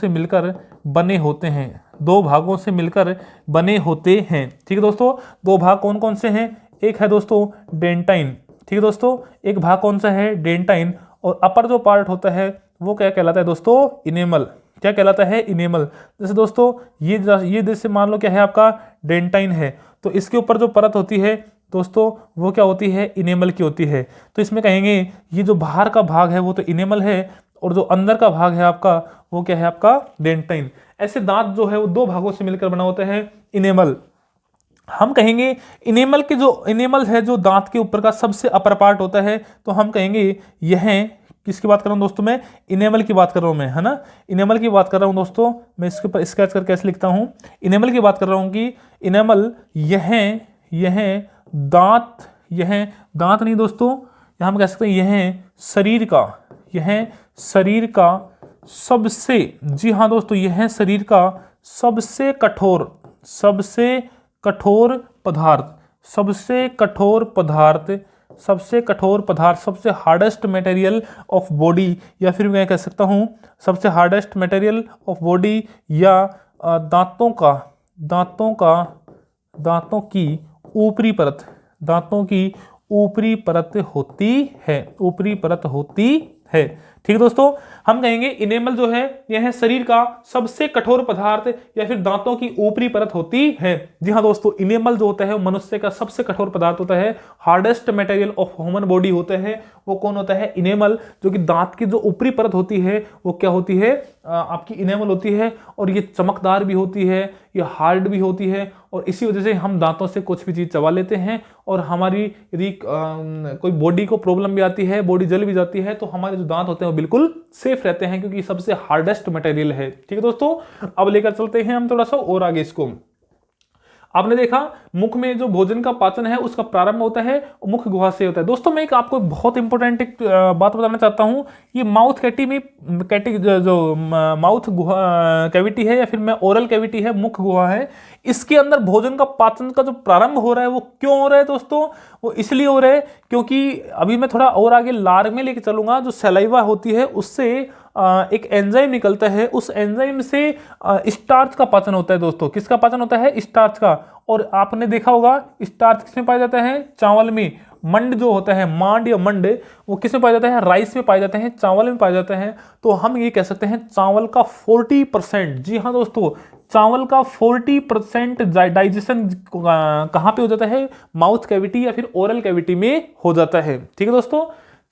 Speaker 1: मिलकर बने होते हैं। 2 भागों से मिलकर बने होते हैं। ठीक है दोस्तों, 2 भाग कौन कौन से हैं? एक है दोस्तों डेंटाइन। ठीक है दोस्तों, एक भाग कौन सा है? डेंटाइन। और अपर जो पार्ट होता है वो क्या कहलाता है दोस्तों? इनेमल। क्या कहलाता है? इनेमल। जैसे दोस्तों ये जैसे मान लो क्या है आपका? डेंटाइन है, तो इसके ऊपर जो परत होती है दोस्तों वो क्या होती है? इनेमल की होती है। तो इसमें कहेंगे ये जो बाहर का भाग है वो तो इनेमल है, और जो अंदर का भाग है आपका वो क्या है? आपका डेंटाइन। ऐसे दांत जो है वो 2 भागों से मिलकर बना होता है, इनेमल। हम कहेंगे इनेमल के जो इनेमल है जो दांत के ऊपर का सबसे अपर पार्ट होता है, तो हम कहेंगे यह किसकी बात कर रहा हूं दोस्तों? मैं इनेमल की बात कर रहा हूं, मैं, है ना, इनेमल की बात कर रहा हूं दोस्तों। मैं इसके ऊपर स्केच करके ऐसे लिखता हूं, इनेमल की बात कर रहा हूं कि इनेमल यह दांत नहीं दोस्तों, यहां हम कह सकते हैं यह शरीर का सबसे, जी हाँ दोस्तों, यह शरीर का सबसे कठोर पदार्थ सबसे कठोर पदार्थ, सबसे हार्डेस्ट मटेरियल ऑफ बॉडी, या फिर मैं कह सकता हूँ सबसे हार्डेस्ट मटेरियल ऑफ बॉडी, या दांतों की ऊपरी परत, दांतों की ऊपरी परत होती है, ऊपरी परत होती है। ठीक है दोस्तों, हम कहेंगे इनेमल जो है यह है शरीर का सबसे कठोर पदार्थ या फिर दांतों की ऊपरी परत होती है। जी हाँ दोस्तों, इनेमल जो होता है वो मनुष्य का सबसे कठोर पदार्थ होता है, hardest material of human body होते हैं। वो कौन होता है? इनेमल, जो कि दांत की जो ऊपरी परत होती है वो क्या होती है? आपकी इनेमल होती है, और ये चमकदार भी होती है, ये हार्ड भी होती है, और इसी वजह से हम दांतों से कुछ भी चीज चबा लेते हैं, और हमारी यदि कोई बॉडी को प्रॉब्लम भी आती है, बॉडी जल भी जाती है, तो हमारे जो दांत होते हैं वो बिल्कुल सेफ रहते हैं, क्योंकि सबसे हार्डेस्ट मटेरियल है। ठीक है दोस्तों, अब लेकर चलते हैं हम थोड़ा सा और आगे इसको। आपने देखा मुख में जो भोजन का पाचन है उसका प्रारंभ होता है मुख गुहा से होता है। दोस्तों मैं एक आपको बहुत इंपॉर्टेंट एक बात बताना चाहता हूं, ये माउथ कैटी जो माउथ गुहा कैविटी है, या फिर मैं ओरल कैविटी है, मुख गुहा है, इसके अंदर भोजन का पाचन का जो प्रारंभ हो रहा है वो क्यों हो रहा है दोस्तों? वो इसलिए हो रहा है क्योंकि अभी मैं थोड़ा और आगे लार में लेके चलूंगा, जो सलाइवा होती है उससे एक एंजाइम निकलता है, उस एंजाइम से स्टार्च का पाचन होता है। दोस्तों किसका पाचन होता है? स्टार्च का। और आपने देखा होगा स्टार्च किसमें पाया जाता है? चावल में। मंड जो होता है, मांड या मंड, वो किसमें पाया जाता है? राइस में पाया जाता है, चावल में पाया जाता है। तो हम ये कह सकते हैं चावल का 40%, जी हाँ दोस्तों, चावल का 40% डाइजेशन कहाँ पे हो जाता है? माउथ कैविटी या फिर ओरल कैविटी में हो जाता है। ठीक है दोस्तों,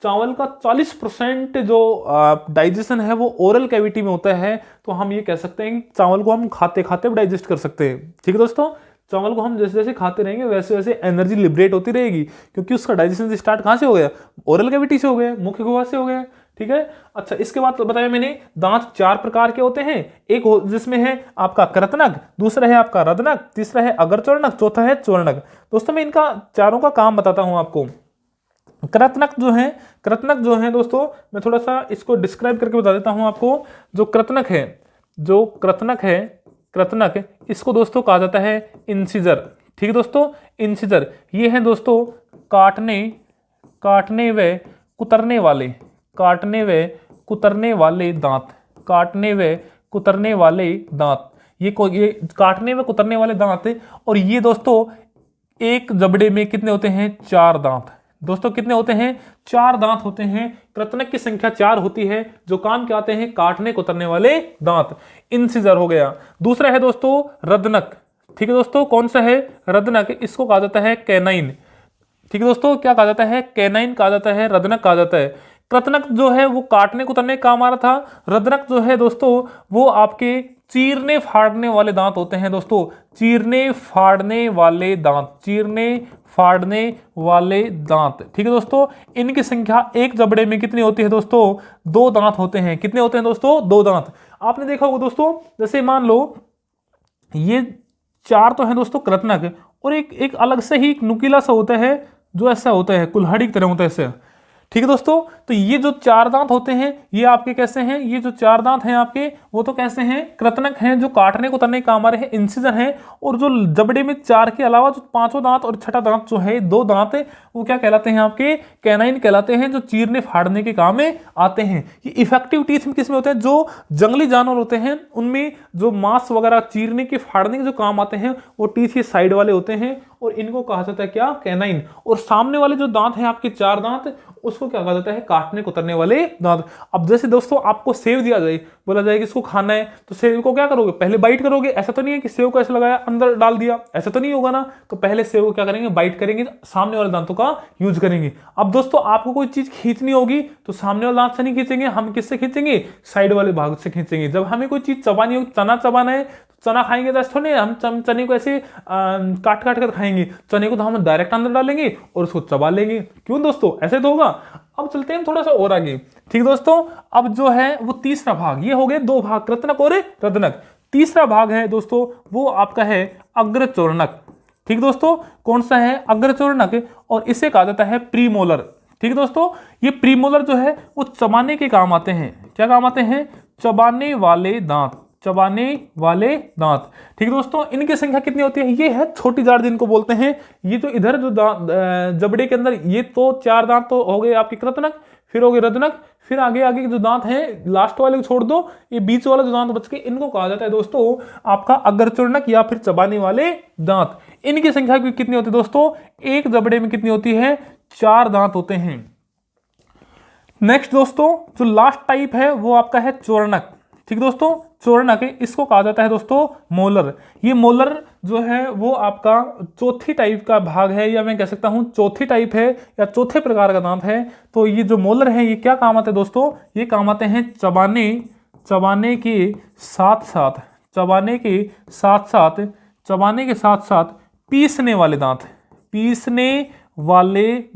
Speaker 1: चावल का 40% जो डाइजेशन है वो ओरल कैविटी में होता है। तो हम ये कह सकते हैं कि चावल को हम खाते खाते डाइजेस्ट कर सकते हैं। ठीक है दोस्तों, चावल को हम जैसे जैसे खाते रहेंगे वैसे वैसे एनर्जी लिबरेट होती रहेगी, क्योंकि उसका डाइजेशन स्टार्ट कहाँ से हो गया? ओरल कैविटी से हो गया, मुख्य गुहा से हो गया। ठीक है, अच्छा इसके बाद बताया मैंने दांत 4 प्रकार के होते हैं। एक जिसमें है आपका कृतनक, दूसरा है आपका रदनक, तीसरा है अग्रचर्णक, चौथा है चोर्णक। दोस्तों मैं इनका चारों का काम बताता हूं आपको। कृतनक जो है दोस्तों, मैं थोड़ा सा इसको डिस्क्राइब करके बता देता हूं आपको। जो कृतनक है, कृतनक इसको दोस्तों कहा जाता है इंसिजर। ठीक है दोस्तों, इंसिजर ये है दोस्तों काटने व कुतरने वाले दांत, ये काटने व कुतरने वाले दांत। और ये दोस्तों एक जबड़े में कितने होते हैं? 4 दांत। दोस्तों कितने होते हैं? 4 दांत होते हैं। कृतनक की संख्या 4 होती है, जो काम के आते हैं काटने कुतरने वाले दांत। इंसिजर हो गया। दूसरा है दोस्तों रदनक। ठीक है दोस्तों, कौन सा है? रदनक, इसको कहा जाता है कैनाइन। ठीक है दोस्तों, क्या कहा जाता है? कैनाइन कहा जाता है, रदनक कहा जाता है। कृतनक जो है वो काटने कुतरने का काम आ रहा था। रदनक जो है दोस्तों वो आपके चीरने फाड़ने वाले दांत होते हैं। दोस्तों चीरने फाड़ने वाले दांत। ठीक है दोस्तों, इनकी संख्या एक जबड़े में कितनी होती है दोस्तों? 2 दांत होते हैं। कितने होते हैं दोस्तों? 2 दांत। आपने देखा होगा दोस्तों, जैसे मान लो ये 4 तो है दोस्तों कृतनक, और एक अलग से ही एक नुकीला सा होता है, जो ऐसा होता है कुल्हाड़ी की तरह होता है ऐसे। ठीक है दोस्तों, तो ये जो 4 दांत होते हैं ये आपके कैसे हैं? ये जो 4 दांत हैं आपके वो तो कैसे हैं? कृतनक हैं, जो काटने को कुतरने काम आ रहे हैं, इंसिजर हैं। और जो जबड़े में 4 के अलावा जो 5वां दांत और छठा दांत जो है 2 दांत है, वो क्या कहलाते हैं? आपके कैनाइन कहलाते हैं, जो चीरने फाड़ने के काम में आते हैं। ये इफेक्टिव टीथ में किसमें होते हैं? जो जंगली जानवर होते हैं उनमें जो मांस वगैरह चीरने के फाड़ने के जो काम आते हैं वो टीथ के साइड वाले होते हैं, और इनको कहा जाता है क्या? कैनाइन। और सामने वाले जो दांत हैं आपके 4 दांत, उसको क्या कहा जाता है? काटने कुतरने वाले दांत। अब जैसे दोस्तों आपको सेव दिया जाए, बोला जाए कि इसको खाना है, तो सेव को क्या करोगे? पहले बाइट करोगे। ऐसा तो नहीं है कि सेव को ऐसे लगाया अंदर डाल दिया, ऐसा तो नहीं होगा ना। तो पहले सेव को क्या करेंगे? बाइट करेंगे, सामने वाले दांतों का यूज करेंगे। अब दोस्तों आपको कोई चीज खींचनी होगी तो सामने वाले दांत से नहीं खींचेंगे, हम किससे खींचेंगे? साइड वाले भाग से खींचेंगे। जब हमें कोई चीज चबानी होगी, चना चबाना है, चना खाएंगे तो ऐसा नहीं, हम चने को ऐसे काट काट कर खाएंगे। चने को तो हम डायरेक्ट अंदर डालेंगे और उसको चबा लेंगे। क्यों दोस्तों? ऐसे तो होगा। अब चलते हैं थोड़ा सा और आगे। ठीक दोस्तों, अब जो है वो तीसरा भाग, ये हो गए 2 भाग, कृतनक और रदनक। तीसरा भाग है दोस्तों वो आपका है अग्रचोर्णक। ठीक दोस्तों, कौन सा है? अग्रचोर्णक, और इसे कहा जाता है प्रीमोलर। ठीक दोस्तों, ये प्रीमोलर जो है वो चबाने के काम आते हैं। क्या काम आते हैं? चबाने वाले दांत। चबाने वाले दांत। ठीक है दोस्तों, इनकी संख्या कितनी होती है? ये है छोटी जाट जिनको बोलते हैं। ये तो इधर जो जबड़े के अंदर ये तो 4 दांत तो हो गए आपके कृतनक, फिर हो गए रदनक, फिर आगे आगे के जो दांत हैं लास्ट वाले को छोड़ दो, ये बीच वाला जो दांत बच के, इनको कहा जाता है दोस्तों आपका अग्रचूर्णक या फिर चबाने वाले दांत। इनकी संख्या कितनी होती है दोस्तों? एक जबड़े में कितनी होती है? 4 दांत होते हैं। नेक्स्ट दोस्तों जो लास्ट टाइप है वो आपका है चोरणक। ठीक दोस्तों, चोरणक है, इसको कहा जाता है दोस्तों मोलर। ये मोलर जो है वो आपका चौथी टाइप का भाग है, या मैं कह सकता हूं चौथी टाइप है या चौथे प्रकार का दांत है। तो ये जो मोलर है ये क्या काम आते हैं दोस्तों? ये काम आते हैं चबाने के साथ साथ पीसने वाले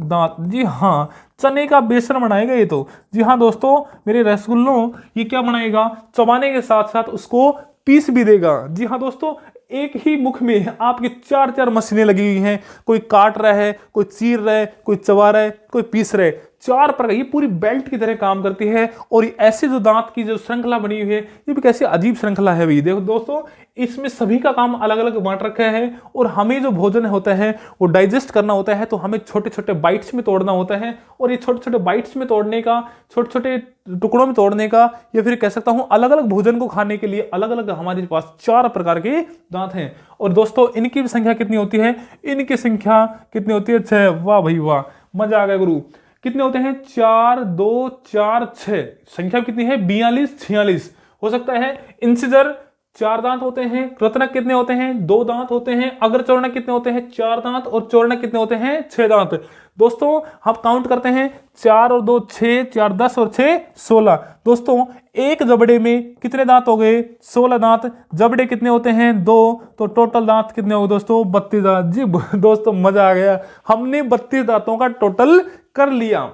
Speaker 1: दांत, जी हाँ, चने का बेसन बनाएगा ये तो। जी हाँ दोस्तों, मेरे रसगुल्लों ये क्या बनाएगा? चबाने के साथ साथ उसको पीस भी देगा। जी हाँ दोस्तों, एक ही मुख में आपकी 4 मशीनें लगी हुई हैं, कोई काट रहा है, कोई चीर रहा है, कोई चबा रहा है, कोई पीस रहा है। 4 प्रकार, ये पूरी बेल्ट की तरह काम करती है। और ऐसे जो दांत की जो श्रृंखला बनी हुई है, ये भी कैसी अजीब श्रृंखला है भाई। देखो दोस्तों, इसमें सभी का काम अलग अलग बांट रखा है, और हमें जो भोजन होता है वो डाइजेस्ट करना होता है, तो हमें छोटे छोटे बाइट्स में तोड़ना होता है। और ये छोटे छोटे बाइट्स में तोड़ने का, छोटे छोटे टुकड़ों में तोड़ने का, या फिर कह सकता हूं अलग अलग भोजन को खाने के लिए अलग अलग हमारे पास 4 प्रकार के दांत हैं। और दोस्तों इनकी भी संख्या कितनी होती है? इनकी संख्या कितनी होती है? 6। वाह भाई वाह, मजा आ गया गुरु। कितने होते हैं? 4, 2, 4, 6। संख्या कितनी है? 42, 46 हो सकता है। इंसिजर 4 दांत होते हैं। कृतनक कितने होते हैं? 2 दांत होते हैं। अग्रचूर्णक कितने होते हैं? 4 दांत। और चूर्णक कितने होते हैं? 6 दांत। दोस्तों हम काउंट करते हैं, 4 और 2 6, 4 10 और 6 16। दोस्तों एक जबड़े में कितने दांत हो गए? 16 दांत। जबड़े कितने होते हैं? 2, तो टोटल दांत कितने हो गए दोस्तों? 32 दांत। जी दोस्तों मजा आ गया, हमने 32 दांतों का टोटल कर लिया।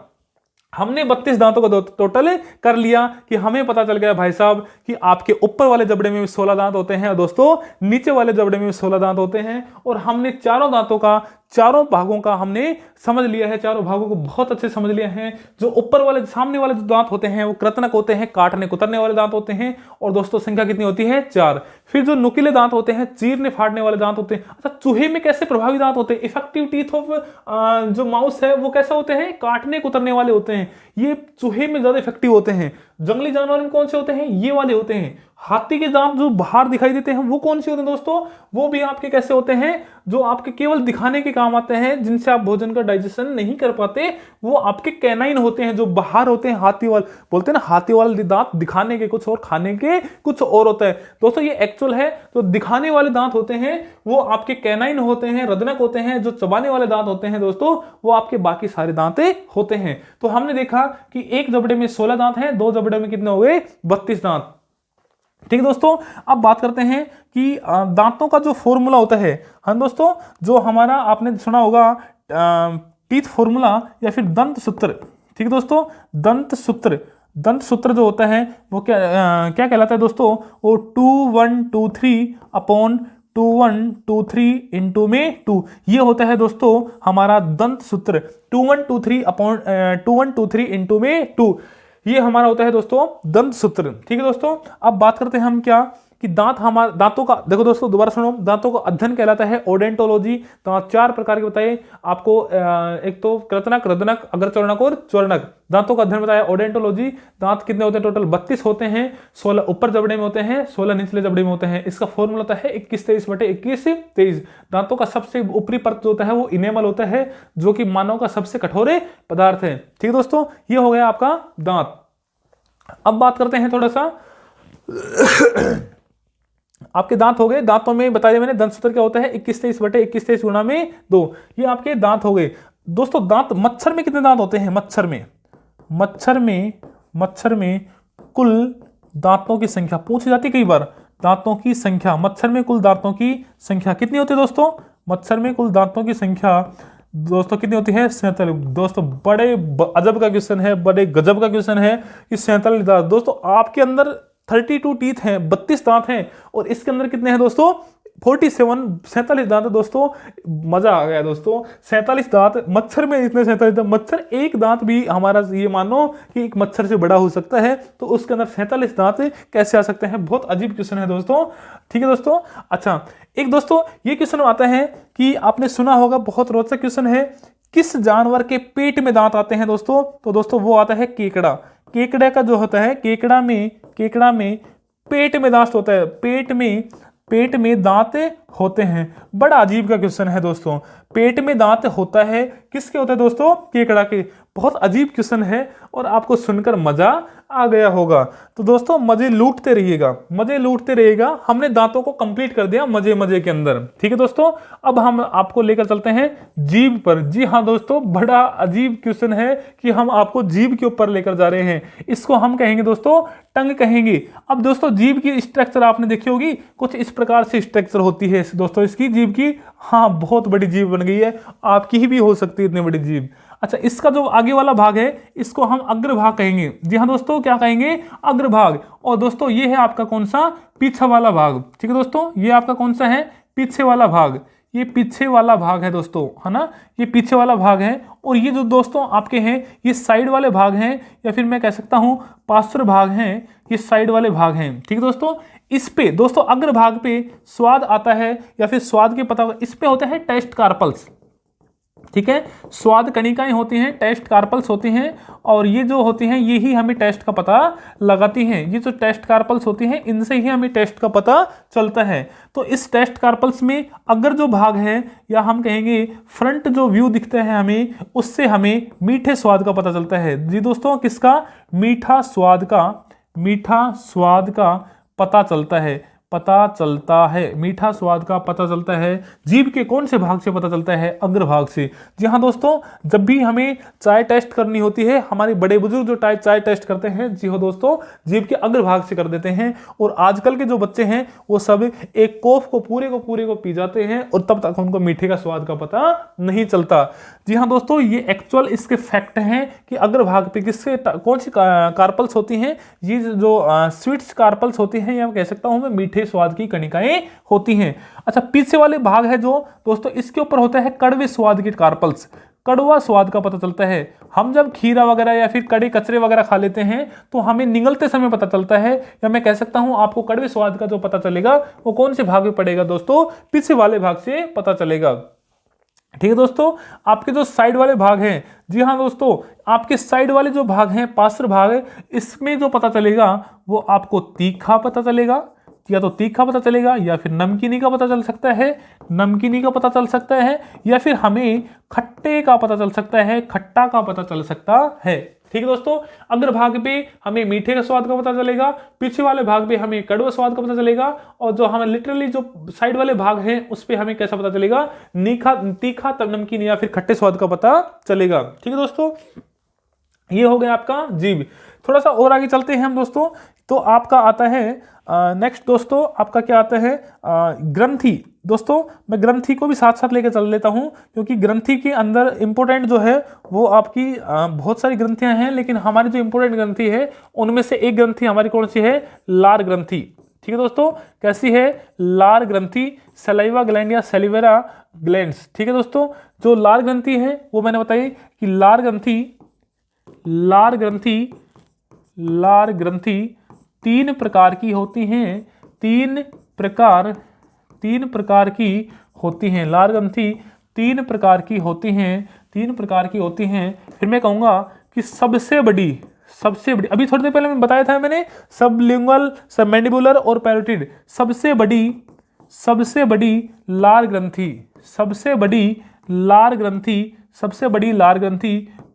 Speaker 1: हमने 32 दांतों का टोटल कर लिया, कि हमें पता चल गया भाई साहब कि आपके ऊपर वाले जबड़े में भी 16 दांत होते हैं, और दोस्तों नीचे वाले जबड़े में भी 16 दांत होते हैं। और हमने चारों दांतों का, चारों भागों का हमने समझ लिया है, चारों भागों को बहुत अच्छे समझ लिया है। जो ऊपर वाले सामने वाले जो दांत होते हैं वो कृतनक होते हैं, काटने कुतरने वाले दांत होते हैं। और दोस्तों संख्या कितनी होती है? 4। फिर जो नुकीले दांत होते हैं, चीरने फाड़ने वाले दांत होते हैं। अच्छा, चूहे में कैसे प्रभावी दांत होते हैं? इफेक्टिव टीथ ऑफ जो माउस है वो कैसे होते हैं? काटने कुतरने वाले होते हैं। ये चूहे में ज्यादा इफेक्टिव होते हैं। जंगली जानवर में कौन से होते हैं? ये वाले होते हैं। हाथी के दांत जो बाहर दिखाई देते हैं वो कौन से होते हैं दोस्तों? वो भी आपके कैसे होते हैं? जो आपके केवल दिखाने के काम आते हैं, जिनसे आप भोजन का डाइजेशन नहीं कर पाते, वो आपके कैनाइन होते हैं, जो बाहर होते हैं। हाथी वाले बोलते हैं ना, हाथी वाले दांत दिखाने के कुछ और, खाने के कुछ और होता है। दोस्तों ये एक्चुअल है। तो दिखाने वाले दांत होते हैं वो आपके कैनाइन होते हैं, रदनक होते हैं। जो चबाने वाले दांत होते हैं दोस्तों, वो आपके बाकी सारे दांत होते हैं। तो हमने देखा कि एक जबड़े में 16 दांत हैं, 2 जबड़े में कितने हो गए? 32 दांत। ठीक है दोस्तों, अब बात करते हैं कि दांतों का जो फॉर्मूला होता है। हाँ दोस्तों, जो हमारा आपने सुना होगा टीथ फॉर्मूला या फिर दंत सूत्र। ठीक है दोस्तों, दंत सूत्र जो होता है वो क्या कहलाता है दोस्तों? वो 2123 अपॉन 2123 इंटू में 2, ये होता है दोस्तों हमारा दंत सूत्र। 2123 अपॉन 2123 इंटू में 2, ये हमारा होता है दोस्तों दंत सूत्र। ठीक है दोस्तों, अब बात करते हैं हम क्या कि दांतों का, देखो दोस्तों दोबारा सुनो, दांतों का अध्ययन कहलाता है ओडेंटोलॉजी। दांत 4 प्रकार के बताए आपको, एक तो कृतनक, रदनक, अग्रचूर्णक और चूर्णक। दांतों का अध्ययन बताया ओडेंटोलॉजी। दांत कितने होते हैं? टोटल 32 होते हैं। 16 ऊपर जबड़े में होते हैं, 16 निचले जबड़े में होते हैं। इसका फॉर्मूला होता है 21-23/21-23। दांतों का सबसे ऊपरी परत जो होता है वो इनेमल होता है, जो कि मानव का सबसे कठोर पदार्थ है। ठीक है दोस्तों, ये हो गया आपका दांत। अब बात करते हैं थोड़ा सा आपके दांत हो गए। दांतों में बताया मैंने दंत सूत्र क्या होता है? 21-23/21-23 गुणा में 2, ये आपके दांत हो गए। दोस्तों दांत, मच्छर में कितने दांत होते हैं? मच्छर में कुल दांतों की संख्या पूछी जाती कई बार। दांतों की संख्या, मच्छर में कुल दांतों की संख्या कितनी होती है दोस्तों? मच्छर में कुल दांतों की संख्या दोस्तों कितनी होती है? 47। दोस्तों बड़े अजब का क्वेश्चन है, बड़े गजब का क्वेश्चन है कि 47 दांत। दोस्तों आपके अंदर 32 टीथ हैं, 32 दांत हैं, और इसके अंदर कितने हैं दोस्तों? 47 दांत है दोस्तों। मजा आ गया दोस्तों, 47 दांत मच्छर में, इतने 47 दांत मच्छर, एक दांत भी हमारा ये मानो कि एक मच्छर से बड़ा हो सकता है, तो उसके अंदर 47 दांत कैसे आ सकते हैं? बहुत अजीब क्वेश्चन है दोस्तों। ठीक है दोस्तों। अच्छा, एक दोस्तों ये क्वेश्चन आता है कि आपने सुना होगा, बहुत रोचक क्वेश्चन है, किस जानवर के पेट में दांत आते हैं दोस्तों? तो दोस्तों वो आता है केकड़ा। केकड़ा का जो होता है, केकड़ा में पेट में दांत होता है, पेट में दांत होते हैं। बड़ा अजीब का क्वेश्चन है दोस्तों, पेट में दांत होता है, किसके होता है दोस्तों? केकड़ा के। बहुत अजीब क्वेश्चन है और आपको सुनकर मजा आ गया होगा। तो दोस्तों मजे लूटते रहिएगा। हमने दांतों को कंप्लीट कर दिया मजे के अंदर। ठीक है दोस्तों, अब हम आपको लेकर चलते हैं जीभ पर। जी हाँ दोस्तों, बड़ा अजीब क्वेश्चन है कि हम आपको जीभ के ऊपर लेकर जा रहे हैं। इसको हम कहेंगे दोस्तों टंग कहेंगे। अब दोस्तों जीभ की स्ट्रक्चर आपने देखी होगी, कुछ इस प्रकार से स्ट्रक्चर होती है दोस्तों इसकी जीभ की। हाँ, बहुत बड़ी जीभ बन गई है, आपकी ही भी हो सकती है इतनी बड़ी जीभ। अच्छा, इसका जो आगे वाला भाग है इसको हम अग्रभाग कहेंगे। जी हाँ दोस्तों, क्या कहेंगे? अग्रभाग। और दोस्तों ये है आपका कौन सा? पीछे वाला भाग। ठीक है दोस्तों, ये आपका कौन सा है? पीछे वाला भाग। ये पीछे वाला भाग है दोस्तों, है ना, ये पीछे वाला भाग है। और ये जो दोस्तों आपके हैं ये साइड वाले भाग हैं, या फिर मैं कह सकता हूं पार्श्व भाग हैं, ये साइड वाले भाग हैं। ठीक है दोस्तों, इस पे दोस्तों अग्रभाग पे स्वाद आता है, या फिर स्वाद के पता, इस पे होता है टेस्ट कार्पल्स। ठीक है, स्वाद कणिकाएं होती हैं, टेस्ट कार्पल्स होती हैं, और ये जो होती हैं ये ही हमें टेस्ट का पता लगाती हैं। ये जो टेस्ट कार्पल्स होती हैं इनसे ही हमें टेस्ट का पता चलता है। तो इस टेस्ट कार्पल्स में अगर जो भाग है, या हम कहेंगे फ्रंट जो व्यू दिखता है हमें, उससे हमें मीठे स्वाद का पता चलता है। जी दोस्तों, किसका? मीठा स्वाद का पता चलता है, मीठा स्वाद का पता चलता है। जीभ के कौन से भाग से पता चलता है? अग्रभाग से। जी हाँ दोस्तों, जब भी हमें चाय टेस्ट करनी होती है, हमारे बड़े बुजुर्ग जो चाय टेस्ट करते हैं, जी हाँ दोस्तों, जीभ के अग्रभाग से कर देते हैं। और आजकल के जो बच्चे हैं वो सब एक कोफ को पूरे को पी जाते हैं, और तब तक उनको मीठे का स्वाद का पता नहीं चलता। जी हाँ दोस्तों, ये एक्चुअल इसके फैक्ट हैं कि अग्रभाग पे किससे कौन सी कार्पल्स होती हैं। ये जो स्वीट्स कार्पल्स होती हैं, या कह सकता हूं मैं मीठे स्वाद की कणिकाएं होती हैं। अच्छा, पीछे वाले भाग है जो दोस्तों, इसके ऊपर होता है कड़वे स्वाद के कार्पल्स। कड़वा स्वाद का पता चलता है। हम जब खीरा वगैरह या फिर कड़े कचरे वगैरह खा लेते हैं तो हमें निगलते समय पता चलता है, या मैं कह सकता हूं आपको कड़वे स्वाद का जो पता चलेगा वो कौन से भाग में पड़ेगा दोस्तों? पीछे वाले भाग से पता चलेगा। ठीक है दोस्तों, आपके जो साइड वाले भाग हैं, जी हाँ दोस्तों, आपके साइड वाले जो भाग हैं, पार्श्व भाग, इसमें जो पता चलेगा वो आपको तीखा पता चलेगा, या तो तीखा पता चलेगा, या फिर नमकीनी का पता चल सकता है, या फिर हमें खट्टे का पता चल सकता है, खट्टा का पता चल सकता है। ठीक है दोस्तों, अग्रभाग पे हमें मीठे का स्वाद का पता चलेगा, पीछे वाले भाग पे हमें कड़वा स्वाद का पता चलेगा, और जो हमें लिटरली जो साइड वाले भाग हैं उस पे हमें कैसा पता चलेगा? तीखा, तब नमकीन या फिर खट्टे स्वाद का पता चलेगा। ठीक है दोस्तों, ये हो गया आपका जीभ। थोड़ा सा और आगे चलते हैं हम दोस्तों, तो आपका आता है नेक्स्ट दोस्तों, आपका क्या आता है? ग्रंथि। दोस्तों मैं ग्रंथि को भी साथ साथ लेकर चल लेता हूं, क्योंकि ग्रंथि के अंदर इंपॉर्टेंट जो है वो आपकी बहुत सारी ग्रंथियां हैं, लेकिन हमारी जो इंपॉर्टेंट ग्रंथि है उनमें से एक ग्रंथि हमारी कौन सी है? लार ग्रंथि। ठीक है दोस्तों, कैसी है? लार ग्रंथि, सलाइवा ग्लैंड या सैलिवेरा ग्लैंड्स। ठीक है दोस्तों, जो लार ग्रंथि है वो मैंने बताई कि लार ग्रंथि 3 प्रकार की होती हैं, 3 प्रकार की होती हैं। लार ग्रंथि 3 प्रकार की होती हैं। फिर मैं कहूंगा कि सबसे बड़ी, अभी थोड़ी देर पहले मैं बताया था मैंने, सबलिंगुअल, सबमैंडिबुलर और पैरोटिड। सबसे बड़ी लार ग्रंथि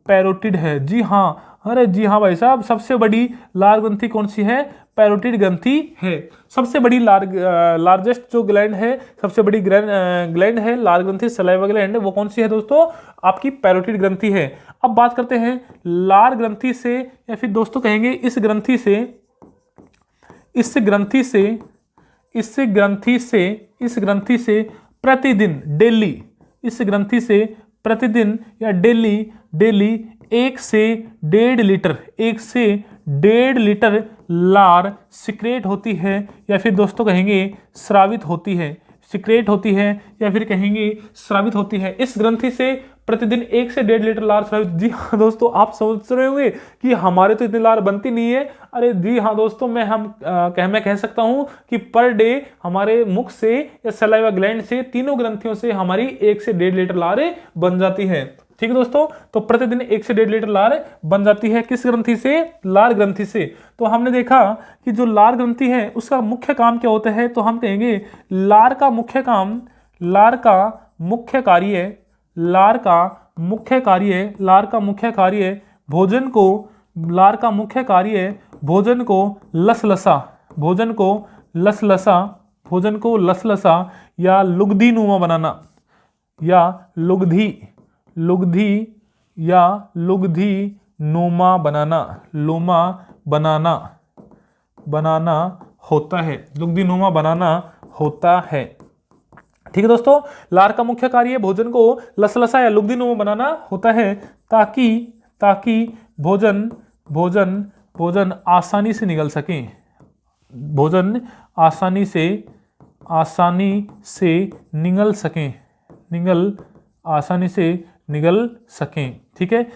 Speaker 1: पैरोटिड है। जी हाँ, अरे जी हाँ भाई साहब, सबसे बड़ी लार ग्रंथि कौन सी है? पैरोटिड ग्रंथि है। सबसे बड़ी लार्जेस्ट जो ग्लैंड है, सबसे बड़ी ग्लैंड है लार ग्रंथि, सलाइवा ग्लैंड, वो कौन सी है दोस्तों? आपकी पैरोटिड ग्रंथि है। अब बात करते हैं लार ग्रंथि से, या फिर दोस्तों कहेंगे इस ग्रंथि से प्रतिदिन या डेली 1 से 1.5 लीटर लार सिक्रेट होती है, या फिर दोस्तों कहेंगे स्रावित होती है। सिक्रेट होती है या फिर कहेंगे स्रावित होती है। इस ग्रंथि से प्रतिदिन 1 से 1.5 लीटर लार स्रावित। जी हाँ दोस्तों, आप समझ रहे होंगे कि हमारे तो इतनी लार बनती नहीं है। अरे जी हाँ दोस्तों, मैं कह सकता हूँ कि पर डे हमारे मुख से या सलाइवा ग्लैंड से तीनों ग्रंथियों से हमारी 1 से 1.5 लीटर लार बन जाती है। ठीक है दोस्तों, तो प्रतिदिन 1 से 1.5 लीटर लार बन जाती है। किस ग्रंथि से? लार ग्रंथि से। तो हमने देखा कि जो लार ग्रंथि है उसका मुख्य काम क्या होता है, तो हम कहेंगे लार का मुख्य काम, लार का मुख्य कार्य, लार का मुख्य कार्य, लार का मुख्य कार्य भोजन को, लार का मुख्य कार्य भोजन को लसलसा, भोजन को लसलसा, भोजन को लसलसा या लुगदी नुमा बनाना, या लुगधी, लुगधी या लुगधी नुमा बनाना, लोमा बनाना, बनाना होता है, लुगदी नुमा बनाना होता है। ठीक है दोस्तों, लार का मुख्य कार्य भोजन को लसलसा या लुगदी नुमा बनाना होता है ताकि ताकि भोजन भोजन भोजन आसानी से निगल सके, भोजन आसानी से निगल सकें, आसानी से निगल सकें। ठीक है,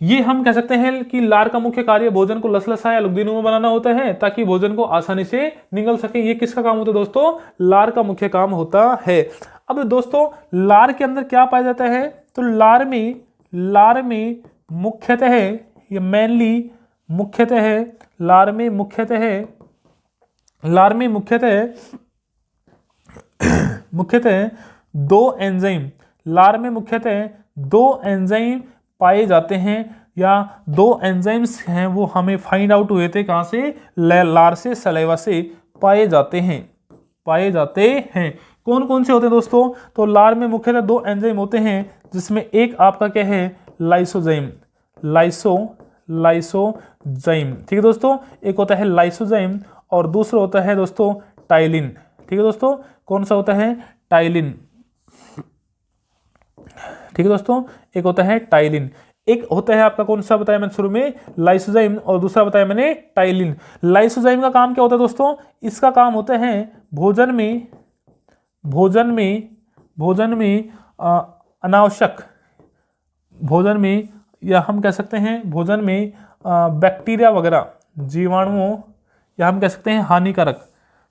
Speaker 1: ये हम कह सकते हैं कि लार का मुख्य कार्य भोजन को लसलसा या लुगदीनुमा बनाना होता है ताकि भोजन को आसानी से निगल सके। ये किसका काम होता है दोस्तों? लार का मुख्य काम होता है। अब दोस्तों लार के अंदर क्या पाया जाता है, तो लार में मुख्यतः ये मेनली मुख्यतः लार में मुख्यतः दो एंजाइम, लार में मुख्यतः दो एंजाइम पाए जाते हैं, या दो एंजाइम्स हैं वो हमें फाइंड आउट हुए थे कहाँ से? लार से, सलाइवा से पाए जाते हैं। कौन कौन से होते हैं दोस्तों? तो लार में मुख्यतः दो एंजाइम होते हैं जिसमें एक आपका क्या है? Lysozyme, lysozyme. ठीक है दोस्तों, एक होता है लाइसोजाइम और दूसरा होता है दोस्तों टाइलिन। ठीक है दोस्तों, कौन सा होता है? टाइलिन। ठीक है दोस्तों, एक होता है टाइलिन, एक होता है आपका कौन सा बताया मैंने शुरू में? लाइसोजाइम, और दूसरा बताया मैंने टाइलिन। लाइसोजाइम का काम क्या होता है दोस्तों? इसका काम होता है भोजन में अनावश्यक, भोजन में, या हम कह सकते हैं भोजन में बैक्टीरिया वगैरह, जीवाणुओं, या हम कह सकते हैं हानिकारक।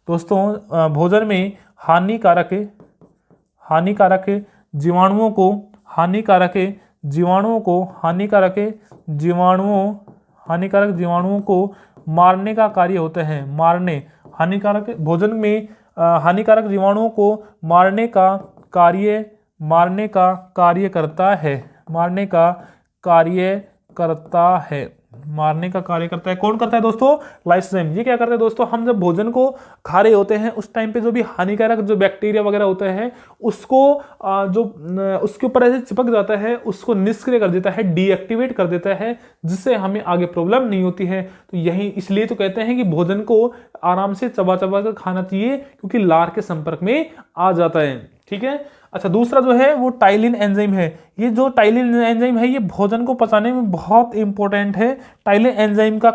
Speaker 1: दोस्तों भोजन में हानिकारक जीवाणुओं को मारने का कार्य होता है। हानिकारक भोजन में हानिकारक जीवाणुओं को मारने का कार्य करता है। कौन करता है दोस्तों? लाइसोजाइम। ये क्या करता है दोस्तों? हम जब भोजन को खा रहे होते हैं उस टाइम पे जो भी हानिकारक जो बैक्टीरिया वगैरह होता है उसको उसके ऊपर ऐसे चिपक जाता है, उसको निष्क्रिय कर देता है, डीएक्टिवेट कर देता है, जिससे हमें आगे प्रॉब्लम नहीं होती है। तो यही इसलिए तो कहते हैं कि भोजन को आराम से चबा कर खाना चाहिए, क्योंकि लार के संपर्क में आ जाता है। ठीक है, अच्छा दूसरा जो है वो टाइलिन एंजाइम है। ये जो टाइलिन एंजाइम है ये भोजन को पचाने में बहुत इंपॉर्टेंट है। टाइलिन एंजाइम का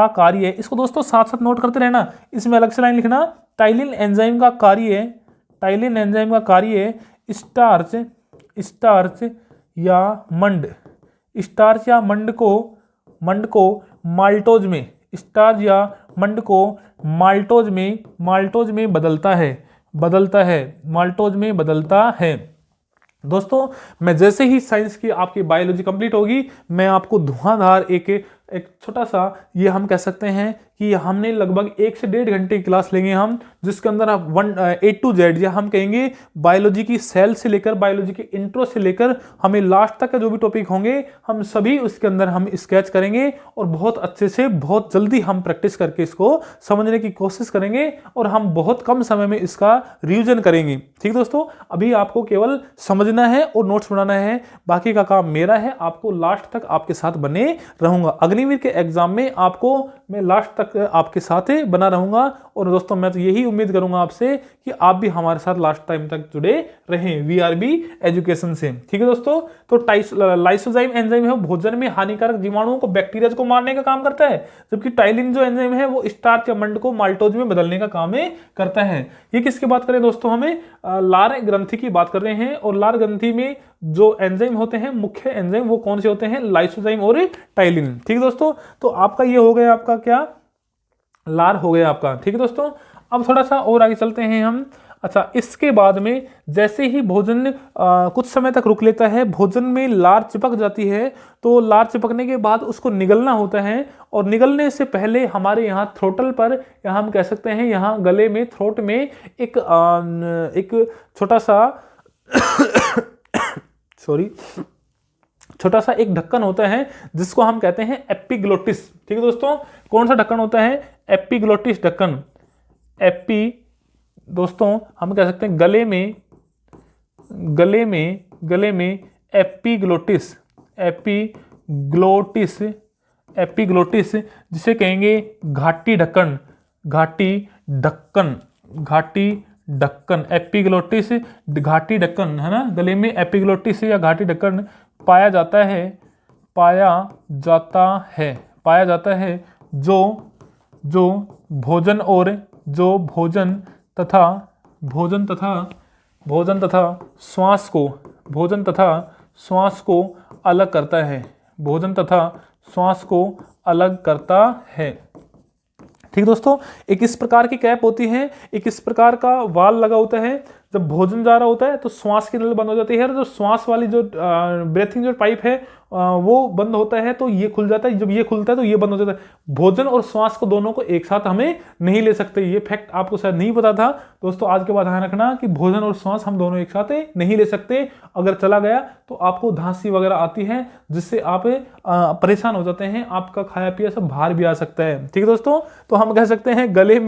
Speaker 1: कार्य इसको दोस्तों साथ साथ नोट करते रहना, इसमें अलग से लाइन लिखना। टाइलिन एंजाइम का कार्य स्टार्च या मंड को माल्टोज में बदलता है। दोस्तों मैं जैसे ही साइंस की आपकी बायोलॉजी कंप्लीट होगी, मैं आपको धुआंधार एक छोटा सा, ये हम कह सकते हैं कि हमने लगभग 1 से 1.5 घंटे की क्लास लेंगे हम, जिसके अंदर आप A to Z, या हम कहेंगे बायोलॉजी की सेल से लेकर, बायोलॉजी के इंट्रो से लेकर हमें लास्ट तक का जो भी टॉपिक होंगे हम सभी उसके अंदर हम स्केच करेंगे, और बहुत अच्छे से बहुत जल्दी हम प्रैक्टिस करके इसको समझने की कोशिश करेंगे, और हम बहुत कम समय में इसका रिविजन करेंगे। ठीक दोस्तों, अभी आपको केवल समझना है और नोट्स बनाना है, बाकी का काम मेरा है। आपको लास्ट तक आपके साथ बने रहूंगा। अगली अग्निवीर के एग्जाम में आपको मैं लास्ट तक आपके साथ बना रहूंगा। और दोस्तों मैं तो यही उम्मीद करूंगा आपसे कि आप भी हमारे साथ लास्ट टाइम तक जुड़े रहें वीआरबी एजुकेशन से। ठीक है दोस्तों, तो लाइसोजाइम एंजाइम है भोजन में हानिकारक जीवाणुओं को, बैक्टीरिया को मारने का काम करता है, जबकि टाइलिन जो एंजाइम है वो स्टार्च या मंड को माल्टोज में बदलने का काम करता है। ये किसकी बात करें दोस्तों, हमें लार ग्रंथि की बात कर रहे हैं। और लार ग्रंथि में जो एंजाइम होते हैं, मुख्य एंजाइम वो कौन से होते हैं, लाइसोजाइम और टाइलिन। ठीक है दोस्तों, तो आपका ये हो गया, आपका क्या लार हो गया आपका। ठीक है दोस्तों, अब थोड़ा सा और आगे चलते हैं हम। अच्छा, इसके बाद में जैसे ही भोजन कुछ समय तक रुक लेता है, भोजन में लार चिपक जाती है, तो लार चिपकने के बाद उसको निगलना होता है। और निगलने से पहले हमारे यहाँ थ्रोटल पर, या हम कह सकते हैं यहाँ गले में, थ्रोट में एक छोटा सा छोटा सा एक ढक्कन होता है जिसको हम कहते हैं एपिग्लोटिस। ठीक है दोस्तों, कौन सा ढक्कन होता है, एपिग्लोटिस ढक्कन। दोस्तों हम कह सकते हैं गले में एपिग्लोटिस जिसे कहेंगे घाटी ढक्कन एपिग्लोटिस घाटी ढक्कन है ना। गले में एपिग्लोटिस या घाटी ढक्कन पाया जाता है जो भोजन तथा श्वास को अलग करता है। ठीक दोस्तों, एक इस प्रकार की कैप होती है, एक इस प्रकार का वाल लगा होता है। जब भोजन जा रहा होता है तो श्वास की नली बंद हो जाती है, तो श्वास वाली जो ब्रेथिंग जो पाइप है वो बंद होता है, तो ये खुल जाता है। जब ये खुलता है तो ये बंद हो जाता है। भोजन और श्वास को दोनों को एक साथ हमें नहीं ले सकते। ये फैक्ट आपको शायद नहीं पता था दोस्तों। आज के बाद ध्यान रखना कि भोजन और श्वास हम दोनों एक साथ नहीं ले सकते। अगर चला गया तो आपको धांसी वगैरह आती है, जिससे आप परेशान हो जाते हैं, आपका खाया पिया सब बाहर भी आ सकता है। ठीक है दोस्तों, तो हम कह सकते हैं गले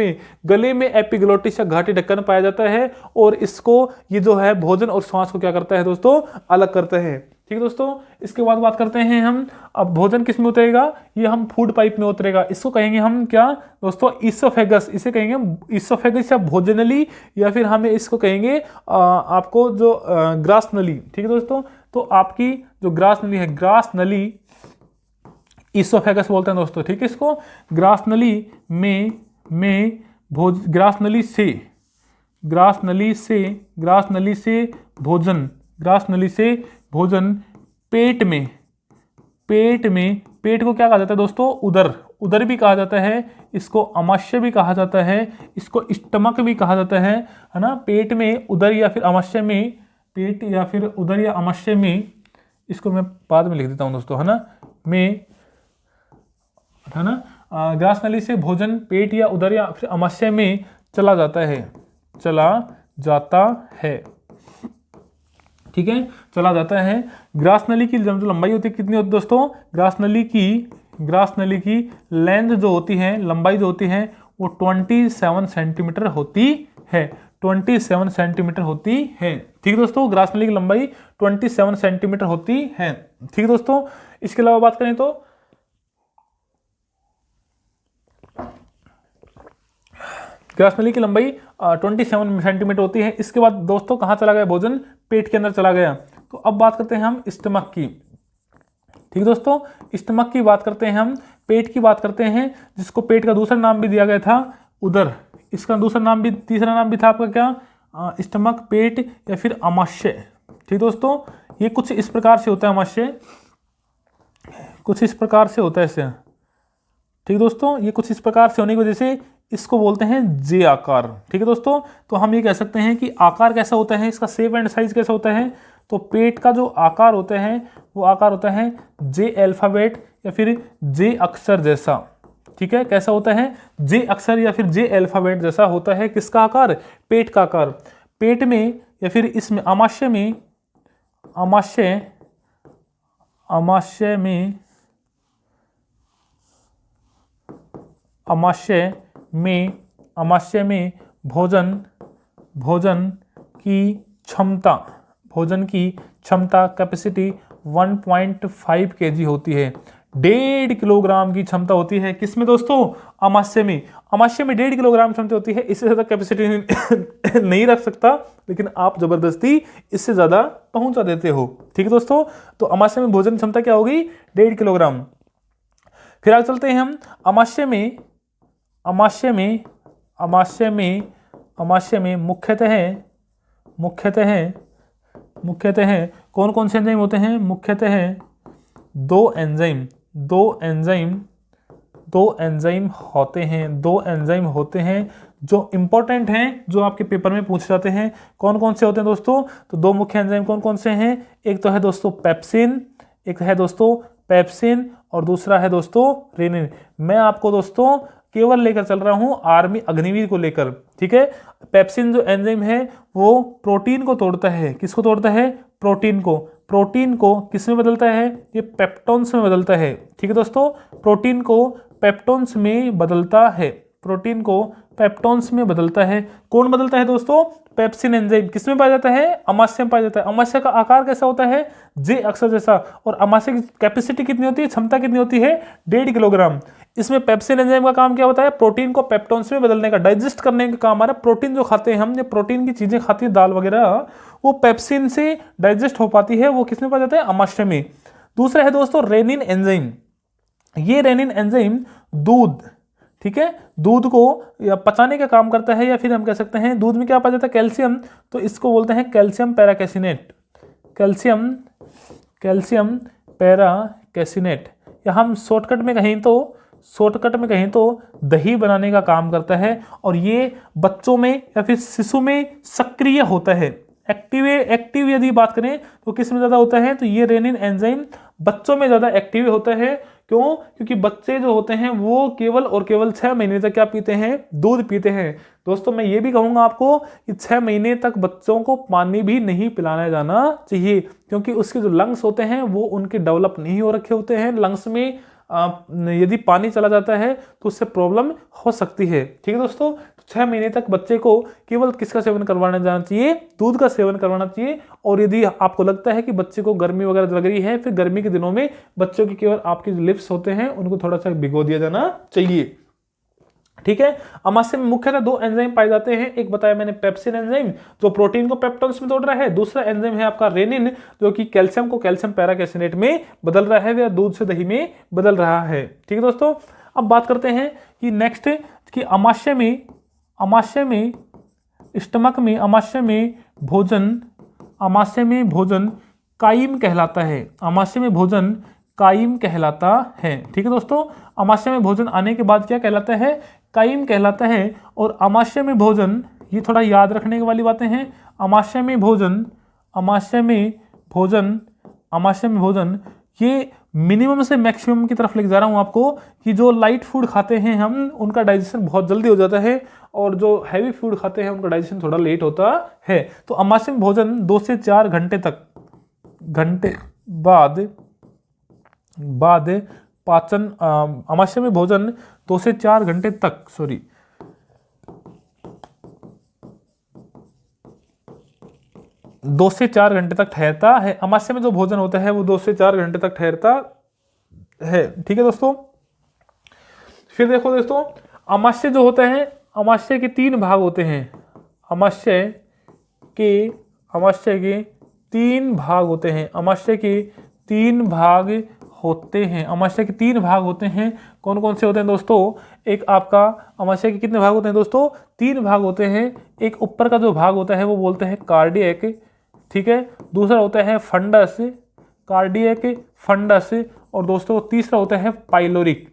Speaker 1: में एपिग्लोटिस या घाटी ढक्कन पाया जाता है, और इसको ये जो है भोजन और श्वास को क्या करता है दोस्तों, अलग करता है। ठीक है दोस्तों, इसके बाद बात करते हैं हम, अब भोजन किस में उतरेगा, ये हम फूड पाइप में उतरेगा। इसको कहेंगे हम क्या दोस्तों, ईसोफेगस। इसे कहेंगे ईसोफेगस या भोजनली, या फिर हमें इसको कहेंगे आपको जो ग्रास नली। ठीक है दोस्तों, तो आपकी जो ग्रास नली है, ग्रास नली ईसोफेगस बोलते हैं दोस्तों। ठीक है, इसको ग्रास नली से भोजन पेट को क्या कहा जाता है दोस्तों, उदर भी कहा जाता है, इसको अमाशय भी कहा जाता है, इसको स्टमक भी कहा जाता है ना। पेट में, उदर या फिर अमाशय में, पेट या फिर उदर या अमाशय में, इसको मैं बाद में लिख देता हूं दोस्तों, है ना। ग्रास नली से भोजन पेट या उदर या फिर अमाशय में चला जाता है। ठीक है, चला जाता है। ग्रास नली की जो लंबाई होती है कितनी होती है दोस्तों, ग्रास नली की लेंथ जो होती है, लंबाई जो होती है वो 27 सेंटीमीटर होती है। 27 सेंटीमीटर होती है। ठीक है दोस्तों, ग्रास नली की लंबाई 27 सेंटीमीटर होती है। ठीक है दोस्तों, इसके अलावा बात करें तो ग्रास नली की लंबाई 27 सेंटीमीटर होती है। इसके बाद दोस्तों कहाँ चला गया भोजन, पेट के अंदर चला गया। तो अब बात करते हैं हम स्टमक की। ठीक है दोस्तों, स्टमक की बात करते हैं हम, पेट की बात करते हैं, जिसको पेट का दूसरा नाम भी दिया गया था उदर। इसका दूसरा नाम भी, तीसरा नाम भी था आपका क्या, स्टमक, पेट या फिर अमाशय। ठीक दोस्तों, ये कुछ इस प्रकार से होता है, अमाशय कुछ इस प्रकार से होता है इसे। ठीक दोस्तों, ये कुछ इस प्रकार से होने की वजह से इसको बोलते हैं जे आकार। ठीक है दोस्तों, तो हम ये कह सकते हैं कि आकार कैसा होता है, इसका शेप एंड साइज कैसा होता है, तो पेट का जो आकार होता है वो आकार होता है जे अल्फाबेट या फिर जे अक्षर जैसा। ठीक है, कैसा होता है, जे अक्षर या फिर जे अल्फाबेट जैसा होता है। किसका आकार, पेट का आकार। पेट में या फिर इसमें अमाशय में भोजन की क्षमता कैपेसिटी 1.5 kg होती है। 1.5 किलोग्राम की क्षमता होती है। किसमें दोस्तों? अमाशय में। अमाशय में 1.5 किलोग्राम क्षमता होती है। इससे ज़्यादा कैपेसिटी नहीं रख सकता, लेकिन आप जबरदस्ती इससे ज़्यादा पहुंचा देते हो। ठीक है दोस्तों, तो अमाशय में भोजन क्षमता क्या होगी? 1.5 किलोग्राम। फिर आगे चलते हैं हम। अमाशय में मुख्यतः कौन कौन से एंजाइम होते हैं? मुख्यतः दो एंजाइम होते हैं जो इंपॉर्टेंट हैं, जो आपके पेपर में पूछे जाते हैं। कौन कौन से होते हैं दोस्तों? तो दो मुख्य एंजाइम कौन कौन से हैं? एक तो है दोस्तों पेप्सिन, और दूसरा है दोस्तों रेनिन। मैं आपको दोस्तों केवल लेकर चल रहा हूं आर्मी अग्निवीर को लेकर। ठीक है, पेप्सिन जो एंजाइम है वो प्रोटीन को तोड़ता है। किसको तोड़ता है? प्रोटीन को किस में बदलता है? ये पेप्टोन्स में बदलता है। ठीक है दोस्तों, प्रोटीन को पेप्टोन्स में बदलता है। कौन बदलता है दोस्तों? Pepsin enzyme. किसमें पाया जाता है? अमाशय में पाया जाता है। अमाशय का आकार कैसा होता है? जे अक्षर जैसा। और अमाशय की कैपेसिटी कितनी होती है? क्षमता कितनी होती है? 1.5 किलोग्राम। इसमें पेप्सिन एंजाइम का काम क्या होता है? प्रोटीन को पेप्टोन्स में बदलने का, डाइजेस्ट करने का काम आ रहा है। प्रोटीन जो खाते हैं हम, जो प्रोटीन की चीजें खाती है, दाल वगैरह, वो पेप्सिन से डाइजेस्ट हो पाती है। वो किसमें पाया जाता है? अमाशय में। दूसरा है दोस्तों रेनिन एंजाइम। ये रेनिन एंजाइम दूध, ठीक है, दूध को पचाने का काम करता है, या फिर हम कह सकते हैं दूध में क्या पाया जाता है? कैल्शियम। तो इसको बोलते हैं कैल्शियम पैराकैसिनेट, या हम शॉर्टकट में कहें तो दही बनाने का काम करता है। और ये बच्चों में या फिर शिशु में सक्रिय होता है। एक्टिव यदि बात करें तो किस में ज़्यादा होता है? तो ये रेनिन एंजाइम बच्चों में ज़्यादा एक्टिव होता है। क्यों? क्योंकि बच्चे जो होते हैं वो केवल 6 महीने तक क्या पीते हैं? दूध पीते हैं। दोस्तों मैं ये भी कहूँगा आपको कि 6 महीने तक बच्चों को पानी भी नहीं पिलाया जाना चाहिए, क्योंकि उसके जो लंग्स होते हैं वो उनके डेवलप नहीं हो रखे होते हैं। लंग्स में यदि पानी चला जाता है तो उससे प्रॉब्लम हो सकती है। ठीक है दोस्तों, 6 महीने तक बच्चे को केवल किसका सेवन करवाना जाना चाहिए? दूध का सेवन करवाना चाहिए। और यदि आपको लगता है कि बच्चे को गर्मी वगैरह लग रही है, फिर गर्मी के दिनों में बच्चों की केवल आपके जो लिप्स होते हैं उनको थोड़ा सा भिगो दिया जाना चाहिए। ठीक है, अमाशय में मुख्यतः 2 एंजाइम पाए जाते हैं। एक बताया मैंने पेप्सिन एंजाइम, जो प्रोटीन को पेप्टोन्स में तोड़ रहा है। दूसरा एंजाइम है आपका रेनिन, जो कि कैल्शियम को कैल्शियम पैराकैसिनेट में बदल रहा है, या दूध से दही में बदल रहा है। ठीक है दोस्तों, अब बात करते हैं कि नेक्स्ट कि अमाशय में स्टमक में अमाशय में भोजन कायिम कहलाता है। अमाशय में भोजन कायिम कहलाता है। ठीक है दोस्तों, अमाशय में भोजन आने के बाद क्या कहलाता है? कायिम कहलाता है। और अमाशय में भोजन, ये थोड़ा याद रखने की वाली बातें हैं। अमाशय में भोजन ये मिनिमम से मैक्सिमम की तरफ लेके जा रहा हूँ आपको, कि जो लाइट फूड खाते हैं हम उनका डाइजेशन बहुत जल्दी हो जाता है, और जो हैवी फूड खाते हैं उनका डाइजेशन थोड़ा लेट होता है। तो अमाशय में भोजन 2 से 4 घंटे बाद पाचन, अमाशय में भोजन 2 से 4 घंटे तक 2 से 4 घंटे तक ठहरता है। अमाशय में जो भोजन होता है वो 2 से 4 घंटे तक ठहरता है। ठीक है दोस्तों, फिर देखो दोस्तों, अमाशय जो होता है, अमाशय के 3 भाग होते हैं। अमाशय के 3 भाग होते हैं। अमाशय के 3 भाग होते हैं। कौन कौन से होते हैं दोस्तों? एक आपका अमाशय के कितने भाग होते हैं दोस्तों? 3 भाग होते हैं। एक ऊपर का जो भाग होता है वो बोलते हैं कार्डियक, ठीक है। दूसरा होता है फंडस, और दोस्तों तीसरा होता है पाइलोरिक।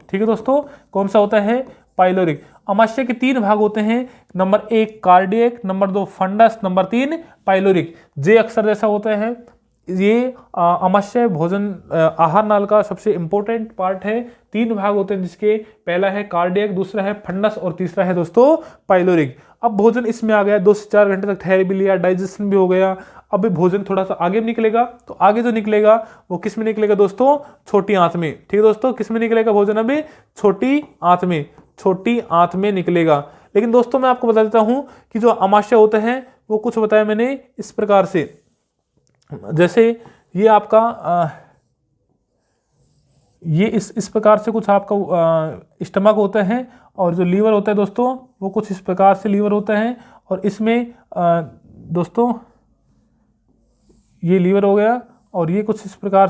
Speaker 1: ठीक है दोस्तों, कौन सा होता है? पाइलोरिक। अमाशय के 3 भाग होते हैं। Number 1 cardiac, number 2 fundus, number 3 pyloric. J अक्षर जैसा होता है। ये अमाशय भोजन आहार नाल का सबसे इंपॉर्टेंट पार्ट है। 3 भाग होते हैं, जिसके पहला है कार्डियक, दूसरा है फंडस, और तीसरा है दोस्तों पाइलोरिक। अब भोजन इसमें आ गया, 2 से 4 घंटे तक ठहर भी लिया, डाइजेशन भी हो गया। अब भोजन थोड़ा सा आगे निकलेगा, तो आगे जो निकलेगा वो किस में निकलेगा दोस्तों? छोटी आंत में। ठीक है दोस्तों, किस में निकलेगा भोजन? अभी छोटी आंत में निकलेगा। लेकिन दोस्तों मैं आपको बता देता हूं कि जो अमाशय होता है वो कुछ बताया मैंने इस प्रकार से, जैसे ये आपका ये इस प्रकार से कुछ आपका स्टमक होता है, और जो लीवर होता है दोस्तों वो कुछ इस प्रकार से लीवर होता है। और इसमें दोस्तों ये लीवर हो गया, और ये कुछ इस प्रकार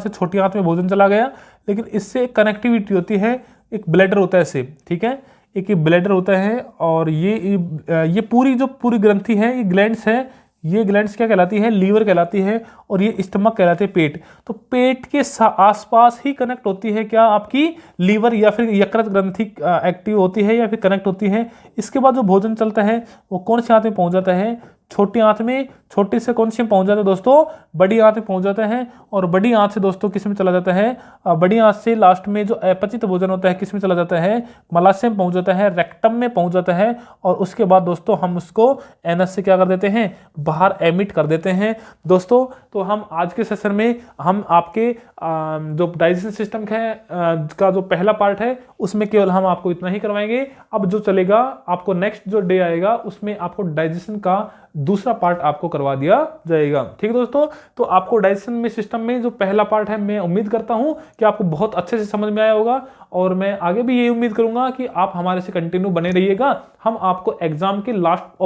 Speaker 1: से छोटी आंत में भोजन चला गया। लेकिन इससे एक कनेक्टिविटी होती है, एक ब्लैडर होता है इससे, ठीक है, एक ये ब्लैडर होता है। और ये पूरी ग्रंथि है, ये ग्लैंड्स है, ये ग्लैंड्स क्या कहलाती है, लीवर कहलाती है, और ये स्टमक कहलाती है, पेट। तो पेट के आसपास ही कनेक्ट होती है क्या आपकी लीवर या फिर यकृत ग्रंथि एक्टिव होती है या फिर कनेक्ट होती है। इसके बाद जो भोजन चलता है वो कौन सी आंत में पहुंच जाता है, छोटी आंत में। छोटी से कौन सी में पहुंच जाता है दोस्तों, बड़ी आंत में पहुंच जाता है। और बड़ी आंत से दोस्तों किस में चला जाता है, बड़ी आंत से लास्ट में जो अपचित भोजन होता है किस में चला जाता है, मलाशय में पहुंच जाता है, रेक्टम में पहुंच जाता है। और उसके बाद दोस्तों हम उसको एनस से क्या कर देते हैं, बाहर एमिट कर देते हैं दोस्तों। तो हम आज के सेशन में हम आपके जो डाइजेशन सिस्टम का जो पहला पार्ट है उसमें केवल हम आपको इतना ही करवाएंगे। अब जो चलेगा आपको नेक्स्ट जो डे आएगा उसमें आपको डाइजेशन का दूसरा पार्ट आपको करवा दिया जाएगा, ठीक है दोस्तों। तो आपको डाइजेशन में सिस्टम में जो पहला पार्ट है मैं उम्मीद करता हूं कि आपको बहुत अच्छे से समझ में आया होगा, और मैं आगे भी यही उम्मीद करूंगा कि आप हमारे से कंटिन्यू बने रहिएगा। हम आपको एग्जाम के लास्ट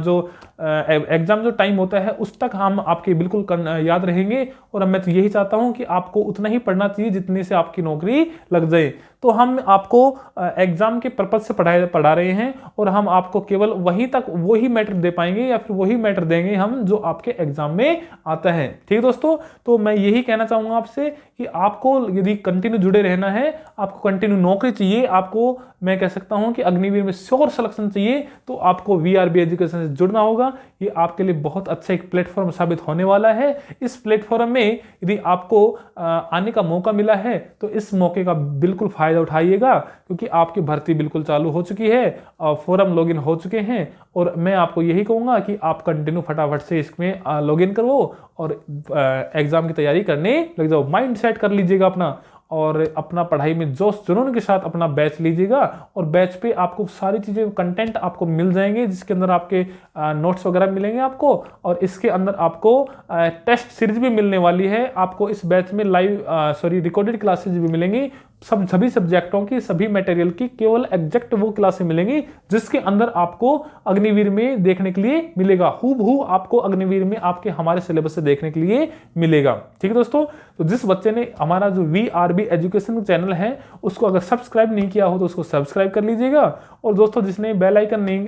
Speaker 1: जो एग्जाम जो टाइम होता है उस तक हम आपके बिल्कुल याद रहेंगे। और मैं तो यही चाहता हूं कि आपको उतना ही पढ़ना चाहिए जितने से आपकी नौकरी लग जाए। तो हम आपको एग्जाम के पर्पज से पढ़ा रहे हैं, और हम आपको केवल वही मैटर दे पाएंगे या फिर वही मैटर देंगे हम जो आपके एग्जाम में आता है, ठीक है दोस्तों। तो मैं यही कहना चाहूंगा आपसे कि आपको यदि कंटिन्यू जुड़े रहना है, आपको कंटिन्यू नौकरी चाहिए, आपको मैं कह सकता हूं कि अग्निवीर में श्योर सिलेक्शन चाहिए, तो आपको वीआरबी एजुकेशन से जुड़ना होगा। ये आपके लिए बहुत अच्छा एक प्लेटफॉर्म साबित होने वाला है। इस प्लेटफॉर्म में यदि आपको आने का मौका मिला है तो इस मौके का बिल्कुल फायदा उठाइएगा, क्योंकि आपकी भर्ती बिल्कुल चालू हो चुकी है, फॉर्म लॉगिन हो चुके हैं। और मैं आपको यही कहूंगा कि आप कंटिन्यू फटाफट से इसमें लॉगिन करो और एग्जाम की तैयारी करने लग जाओ। माइंड सेट कर लीजिएगा अपना, और अपना पढ़ाई में जोश जुनून के साथ अपना बैच लीजिएगा। और बैच पे आपको सारी चीज़ें कंटेंट आपको मिल जाएंगे, जिसके अंदर आपके नोट्स वगैरह मिलेंगे आपको, और इसके अंदर आपको टेस्ट सीरीज भी मिलने वाली है। आपको इस बैच में रिकॉर्डेड क्लासेज भी मिलेंगी, सभी सब्जेक्टों की, सभी मटेरियल की केवल एग्जैक्ट वो क्लासें मिलेंगी जिसके अंदर आपको अग्निवीर में देखने के लिए मिलेगा। हूबहू आपको अग्निवीर में आपके हमारे सिलेबस से देखने के लिए मिलेगा, ठीक है दोस्तों। तो जिस बच्चे ने हमारा जो वीआरबी एजुकेशन चैनल है उसको अगर सब्सक्राइब नहीं किया हो तो उसको सब्सक्राइब कर लीजिएगा। और दोस्तों जिसने बेल आइकन नहीं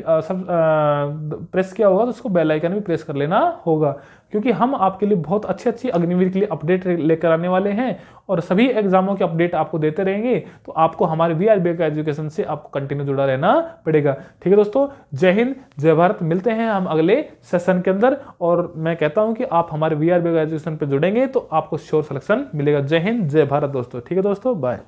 Speaker 1: प्रेस किया होगा तो उसको बेल आइकन भी प्रेस कर लेना होगा, क्योंकि हम आपके लिए बहुत अच्छी अग्निवीर के लिए अपडेट लेकर आने वाले हैं, और सभी एग्जामों के अपडेट आपको देते रहेंगे। तो आपको हमारे वीआरबी का एजुकेशन से आपको कंटिन्यू जुड़ा रहना पड़ेगा, ठीक है दोस्तों। जय हिंद, जय भारत। मिलते हैं हम अगले सेशन के अंदर, और मैं कहता हूं कि आप हमारे वीआरबी का एजुकेशन पर जुड़ेंगे तो आपको श्योर सिलेक्शन मिलेगा। जय हिंद, जय भारत दोस्तों, ठीक है दोस्तों, बाय।